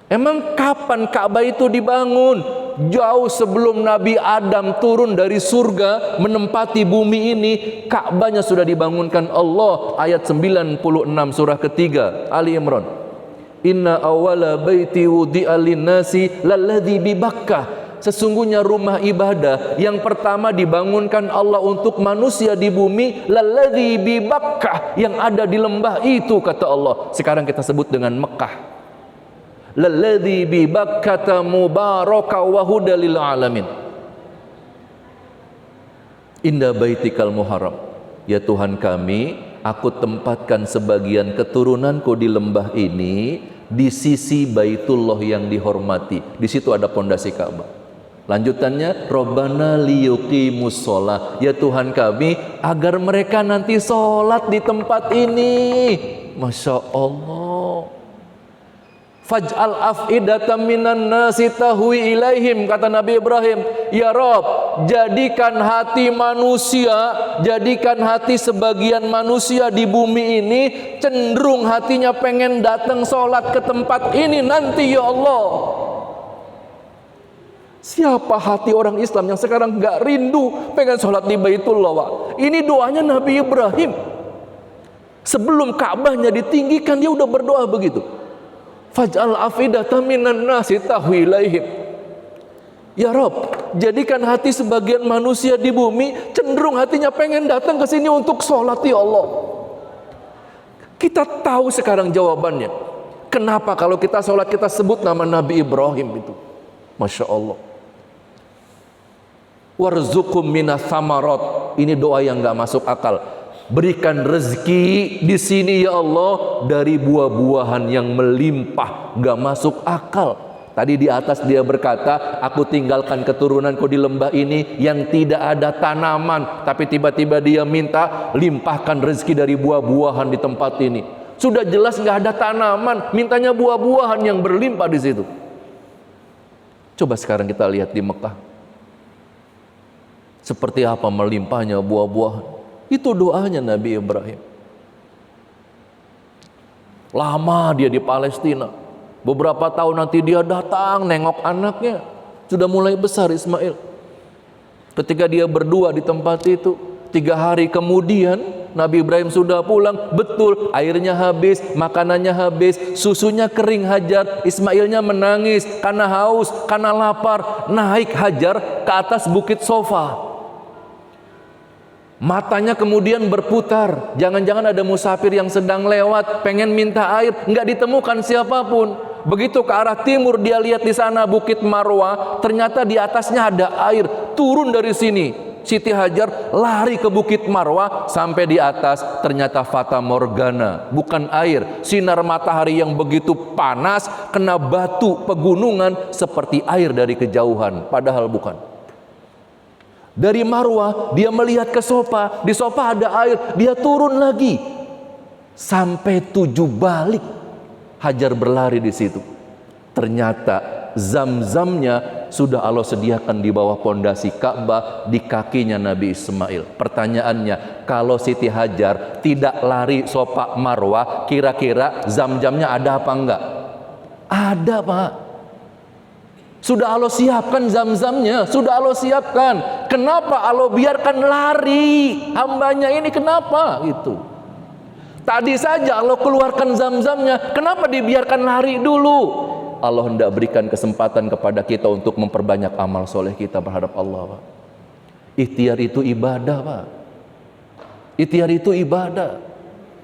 Emang kapan Ka'bah itu dibangun? Jauh sebelum Nabi Adam turun dari surga menempati bumi ini, Ka'bahnya sudah dibangunkan Allah. Ayat 96 surah ketiga Ali Imran. Inna awwala baiti wudi'a lin-nasi lalladzi bi Bakkah. Sesungguhnya rumah ibadah yang pertama dibangunkan Allah untuk manusia di bumi, lalladzi bi Bakkah, yang ada di lembah itu, kata Allah. Sekarang kita sebut dengan Mekah. Lalladzi bi Bakkata mubaraka wa hudal lil alamin. Inda baitikal muharram. Ya Tuhan kami, aku tempatkan sebagian keturunanku di lembah ini di sisi Baitullah yang dihormati. Di situ ada pondasi Ka'bah. Lanjutannya, Rabbana liyuqimus shalah. Ya Tuhan kami, agar mereka nanti sholat di tempat ini. Masya Allah. Faj'al af'idatan minan nasi tahwi ilaihim, kata Nabi Ibrahim. Ya Rob, jadikan hati manusia, jadikan hati sebagian manusia di bumi ini cenderung hatinya pengen datang sholat ke tempat ini nanti, ya Allah. Siapa hati orang Islam yang sekarang gak rindu pengen sholat di Baitullah, Pak? Ini doanya Nabi Ibrahim. Sebelum Ka'bahnya ditinggikan, dia udah berdoa begitu. Faj'al afidatan minan nasi tahwi ilaihim. Ya Rob, jadikan hati sebagian manusia di bumi cenderung hatinya pengen datang ke sini untuk sholat, ya Allah. Kita tahu sekarang jawabannya. Kenapa kalau kita sholat kita sebut nama Nabi Ibrahim itu? Masya Allah. Warzuqum minas samarat. Ini doa yang gak masuk akal. Berikan rezeki di sini ya Allah dari buah-buahan yang melimpah, gak masuk akal. Tadi di atas dia berkata, aku tinggalkan keturunanku di lembah ini yang tidak ada tanaman, tapi tiba-tiba dia minta limpahkan rezeki dari buah-buahan di tempat ini. Sudah jelas gak ada tanaman, mintanya buah-buahan yang berlimpah di situ. Coba sekarang kita lihat di Mekah, seperti apa melimpahnya buah-buahan. Itu doanya Nabi Ibrahim. Lama dia di Palestina. Beberapa tahun nanti dia datang nengok anaknya. Sudah mulai besar Ismail. Ketika dia berdua di tempat itu, 3 hari kemudian Nabi Ibrahim sudah pulang. Betul, airnya habis, makanannya habis, susunya kering. Hajar, Ismailnya menangis karena haus, karena lapar. Naik Hajar ke atas bukit Sofa. Matanya kemudian berputar. Jangan-jangan ada musafir yang sedang lewat, pengen minta air, nggak ditemukan siapapun. Begitu ke arah timur dia lihat di sana bukit Marwah, ternyata di atasnya ada air. Turun dari sini, Siti Hajar lari ke bukit Marwah, sampai di atas ternyata fata morgana, bukan air. Sinar matahari yang begitu panas kena batu pegunungan seperti air dari kejauhan, padahal bukan. Dari Marwah dia melihat ke Sofa, di Sofa ada air, dia turun lagi sampai 7 balik. Hajar berlari di situ. Ternyata zam-zamnya sudah Allah sediakan di bawah pondasi Ka'bah, di kakinya Nabi Ismail. Pertanyaannya, kalau Siti Hajar tidak lari Sofa Marwah, kira-kira zam-zamnya ada apa enggak? Ada, Pak. Sudah Allah siapkan zam-zamnya, sudah Allah siapkan. Kenapa Allah biarkan lari hambanya ini? Kenapa gitu? Tadi saja Allah keluarkan zam-zamnya, kenapa dibiarkan lari dulu? Allah hendak berikan kesempatan kepada kita untuk memperbanyak amal soleh kita berhadap Allah, Pak. Ikhtiar itu ibadah, Pak. Ikhtiar itu ibadah.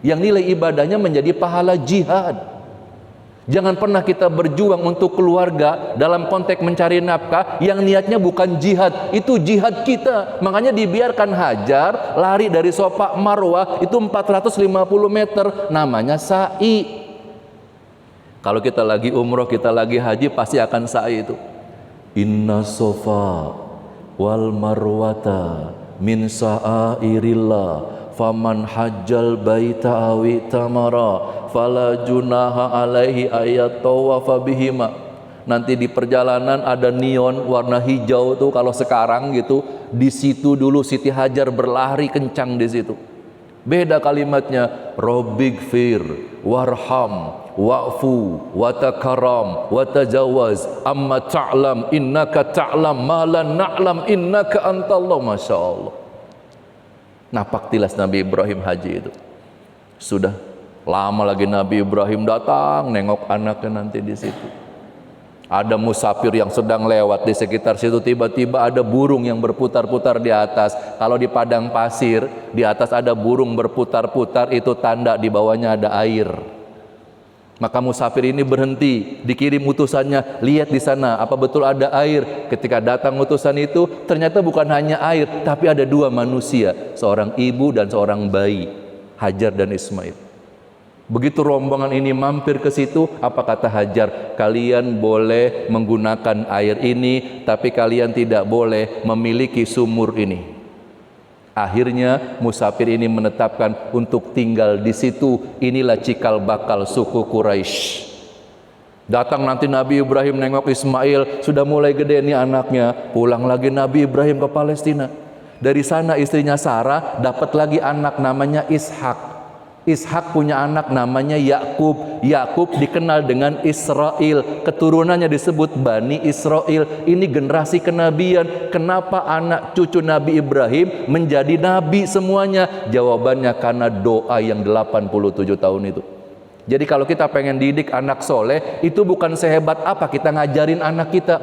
Yang nilai ibadahnya menjadi pahala jihad. Jangan pernah kita berjuang untuk keluarga dalam konteks mencari nafkah yang niatnya bukan jihad. Itu jihad kita. Makanya dibiarkan Hajar lari dari Sofa Marwah itu 450 meter. Namanya sa'i. Kalau kita lagi umroh, kita lagi haji, pasti akan sa'i itu. Inna Sofa wal Marwata min sa'airillah. Faman hajjal baita awi tamara fala junaha alaihi ayat tawafa bihima. Nanti di perjalanan ada neon warna hijau tuh, kalau sekarang gitu, di situ dulu Siti Hajar berlari kencang di situ. Beda kalimatnya, Robbighfir warham wa'fu wa takaram wa tajawaz amma ta'lam innaka ta'lam ma la na'lam innaka antallah. Masya Allah. Napak tilas Nabi Ibrahim haji itu. Sudah lama lagi Nabi Ibrahim datang nengok anaknya nanti di situ. Ada musafir yang sedang lewat di sekitar situ, tiba-tiba ada burung yang berputar-putar di atas. Kalau di padang pasir, di atas ada burung berputar-putar, itu tanda di bawahnya ada air. Maka musafir ini berhenti, dikirim utusannya, lihat di sana apa betul ada air. Ketika datang utusan itu, ternyata bukan hanya air, tapi ada dua manusia, seorang ibu dan seorang bayi, Hajar dan Ismail. Begitu rombongan ini mampir ke situ, apa kata Hajar? Kalian boleh menggunakan air ini, tapi kalian tidak boleh memiliki sumur ini. Akhirnya musafir ini menetapkan untuk tinggal di situ. Inilah cikal bakal suku Quraisy. Datang nanti Nabi Ibrahim nengok Ismail, sudah mulai gede nih anaknya. Pulang lagi Nabi Ibrahim ke Palestina. Dari sana istrinya Sarah dapat lagi anak namanya Ishak. Ishak punya anak namanya Yakub. Yakub dikenal dengan Israel. Keturunannya disebut Bani Israel. Ini generasi kenabian. Kenapa anak cucu Nabi Ibrahim menjadi nabi semuanya? Jawabannya karena doa yang 87 tahun itu. Jadi kalau kita pengen didik anak soleh, itu bukan sehebat apa kita ngajarin anak kita.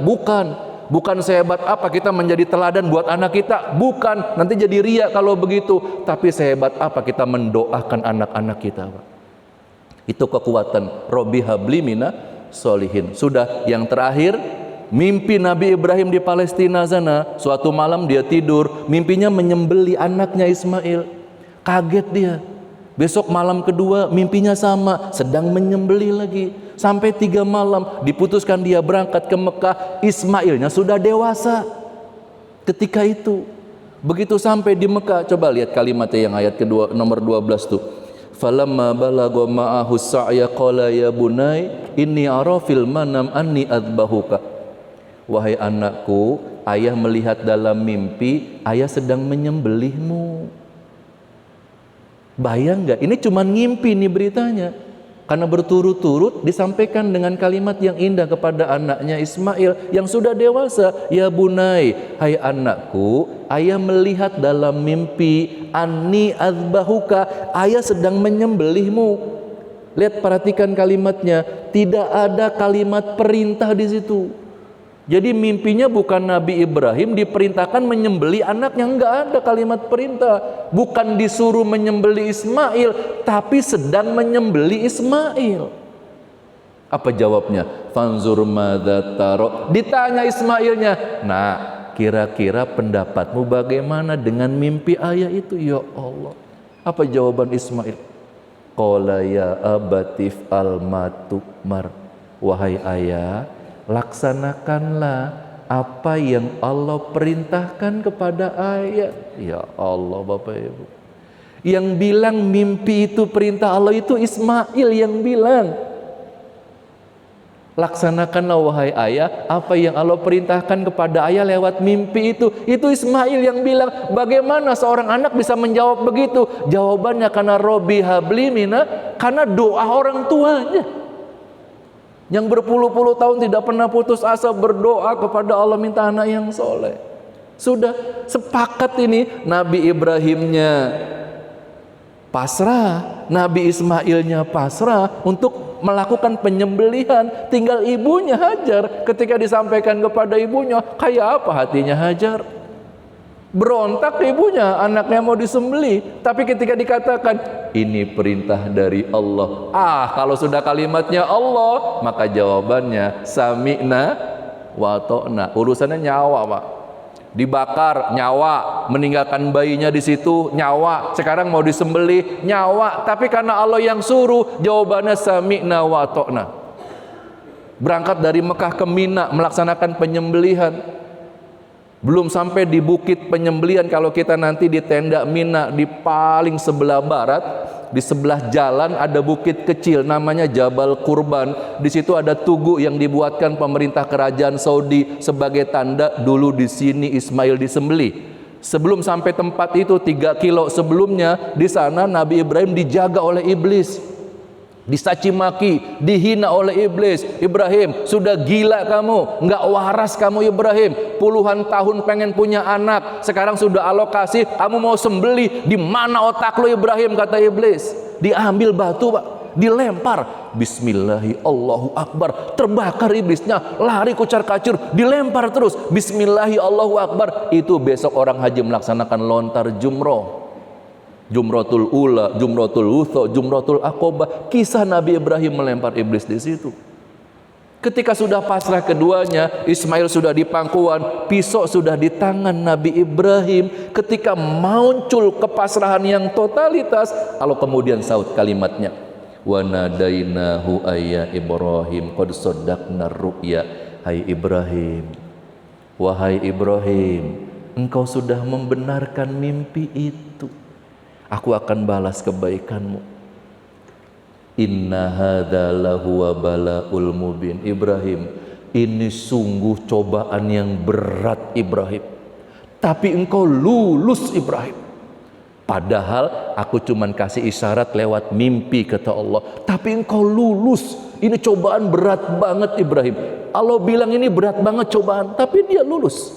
Bukan sehebat apa kita menjadi teladan buat anak kita. Bukan, nanti jadi ria kalau begitu. Tapi sehebat apa kita mendoakan anak-anak kita, Pak. Itu kekuatan. Robbi habli mina solihin. Sudah, yang terakhir, mimpi Nabi Ibrahim di Palestina sana. Suatu malam dia tidur, mimpinya menyembeli anaknya Ismail. Kaget dia. Besok malam kedua mimpinya sama, sedang menyembeli lagi. Sampai 3 malam diputuskan dia berangkat ke Mekah. Ismailnya sudah dewasa ketika itu. Begitu sampai di Mekah, coba lihat kalimatnya yang ayat kedua, nomor 12 tuh. Falamma balagha ma'ahu sa'ya qala ya bunai inni ara fil manam anni adzbahuka. Wahai anakku, ayah melihat dalam mimpi ayah sedang menyembelihmu. Bayang nggak? Ini cuma ngimpi nih beritanya. Karena berturut-turut disampaikan dengan kalimat yang indah kepada anaknya Ismail yang sudah dewasa. Ya bunai, hai anakku, ayah melihat dalam mimpi anni adzbahuka, ayah sedang menyembelihmu. Lihat, perhatikan kalimatnya, tidak ada kalimat perintah di situ. Jadi mimpinya bukan Nabi Ibrahim diperintahkan menyembeli anaknya, enggak ada kalimat perintah. Bukan disuruh menyembeli Ismail, tapi sedang menyembeli Ismail. Apa jawabnya? Fanzur madza taro. Ditanya Ismailnya, "Nah, kira-kira pendapatmu bagaimana dengan mimpi ayah itu?" Ya Allah. Apa jawaban Ismail? Qala ya abatif al-matumar. Wahai ayah, laksanakanlah apa yang Allah perintahkan kepada ayah. Ya Allah, Bapak Ibu. Yang bilang mimpi itu perintah Allah itu Ismail yang bilang. Laksanakanlah wahai ayah apa yang Allah perintahkan kepada ayah lewat mimpi itu. Itu Ismail yang bilang. Bagaimana seorang anak bisa menjawab begitu? Jawabannya karena Robbi habli mina, karena doa orang tuanya. Yang berpuluh-puluh tahun tidak pernah putus asa berdoa kepada Allah minta anak yang soleh. Sudah sepakat ini, Nabi Ibrahimnya pasrah, Nabi Ismailnya pasrah untuk melakukan penyembelihan. Tinggal ibunya Hajar. Ketika disampaikan kepada ibunya, kayak apa hatinya Hajar? Berontak ibunya, anaknya mau disembelih. Tapi ketika dikatakan ini perintah dari Allah, kalau sudah kalimatnya Allah, maka jawabannya sami'na wa ta'na. Urusannya nyawa, Pak. Dibakar nyawa, meninggalkan bayinya di situ nyawa. Sekarang mau disembelih nyawa, tapi karena Allah yang suruh, jawabannya sami'na wa ta'na. Berangkat dari Mekah ke Mina melaksanakan penyembelihan. Belum sampai di bukit penyembelihan, kalau kita nanti di tenda Mina di paling sebelah barat, di sebelah jalan ada bukit kecil namanya Jabal Kurban. Di situ ada tugu yang dibuatkan pemerintah kerajaan Saudi sebagai tanda dulu di sini Ismail disembelih. Sebelum sampai tempat itu 3 kilo sebelumnya, di sana Nabi Ibrahim dijaga oleh iblis. dicaci maki, dihina oleh iblis. Ibrahim, sudah gila kamu, nggak waras kamu Ibrahim, puluhan tahun pengen punya anak, sekarang sudah alokasi, kamu mau sembelih, di mana otak lu Ibrahim, kata iblis. Diambil batu Pak, dilempar, bismillahi Allahu Akbar, terbakar iblisnya, lari kucar kacir, dilempar terus, bismillahi Allahu Akbar. Itu besok orang haji melaksanakan lontar jumroh, Jumratul Ula, Jumratul Wutha, Jumratul Aqobah. Kisah Nabi Ibrahim melempar iblis di situ. Ketika sudah pasrah keduanya, Ismail sudah di pangkuan, pisau sudah di tangan Nabi Ibrahim. Ketika muncul kepasrahan yang totalitas, Allah kemudian saut kalimatnya, wa nadainahu ayya Ibrahim qad saddaqna ru'ya. Hai Ibrahim, wahai Ibrahim, engkau sudah membenarkan mimpi itu, aku akan balas kebaikanmu. Inna hadza lahuwa balaul mubin. Ibrahim, ini sungguh cobaan yang berat Ibrahim, tapi engkau lulus Ibrahim. Padahal aku cuman kasih isyarat lewat mimpi, kata Allah, tapi engkau lulus. Ini cobaan berat banget Ibrahim. Allah bilang ini berat banget cobaan, tapi dia lulus.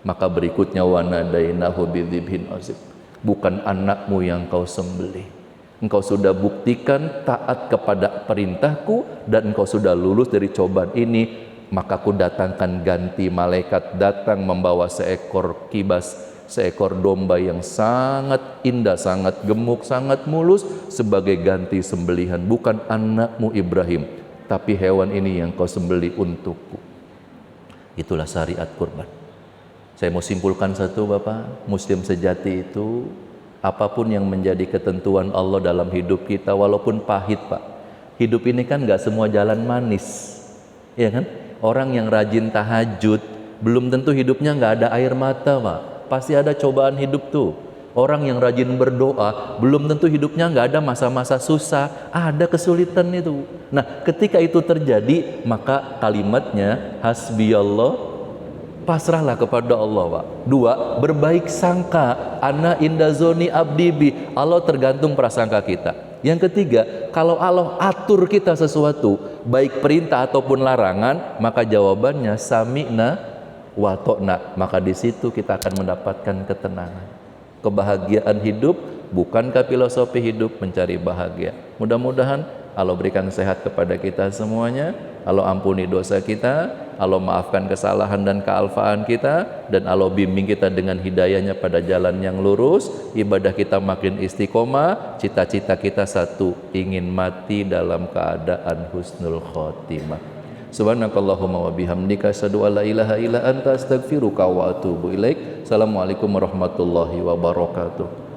Maka berikutnya, wa nadainahu bidzibhin azim. Bukan anakmu yang kau sembelih, engkau sudah buktikan taat kepada perintahku dan engkau sudah lulus dari cobaan ini. Maka aku datangkan ganti, malaikat datang membawa seekor kibas, seekor domba yang sangat indah, sangat gemuk, sangat mulus sebagai ganti sembelihan. Bukan anakmu Ibrahim, tapi hewan ini yang kau sembelih untukku. Itulah syariat kurban. Saya mau simpulkan satu Bapak, Muslim sejati itu apapun yang menjadi ketentuan Allah dalam hidup kita, walaupun pahit Pak. Hidup ini kan nggak semua jalan manis, ya kan? Orang yang rajin tahajud belum tentu hidupnya nggak ada air mata Pak. Pasti ada cobaan hidup tuh. Orang yang rajin berdoa belum tentu hidupnya nggak ada masa-masa susah, ada kesulitan itu. Nah, ketika itu terjadi, maka kalimatnya hasbiyallah, pasrahlah kepada Allah Pak. Dua, berbaik sangka, ana indazoni abdibi. Allah tergantung prasangka kita. Yang ketiga, kalau Allah atur kita sesuatu, baik perintah ataupun larangan, maka jawabannya sami'na wa ta'na. Maka di situ kita akan mendapatkan ketenangan. Kebahagiaan hidup, bukankah filosofi hidup mencari bahagia? Mudah-mudahan Allah berikan sehat kepada kita semuanya, Allah ampuni dosa kita, Allah maafkan kesalahan dan kealfaan kita, dan Allah bimbing kita dengan hidayahnya pada jalan yang lurus. Ibadah kita makin istiqomah, cita-cita kita satu, ingin mati dalam keadaan husnul khotimah. Subhanakallahumma wa bihamdika asyhadu an la ilaha illa anta astaghfiruka wa atubu ilaik. Assalamualaikum warahmatullahi wabarakatuh.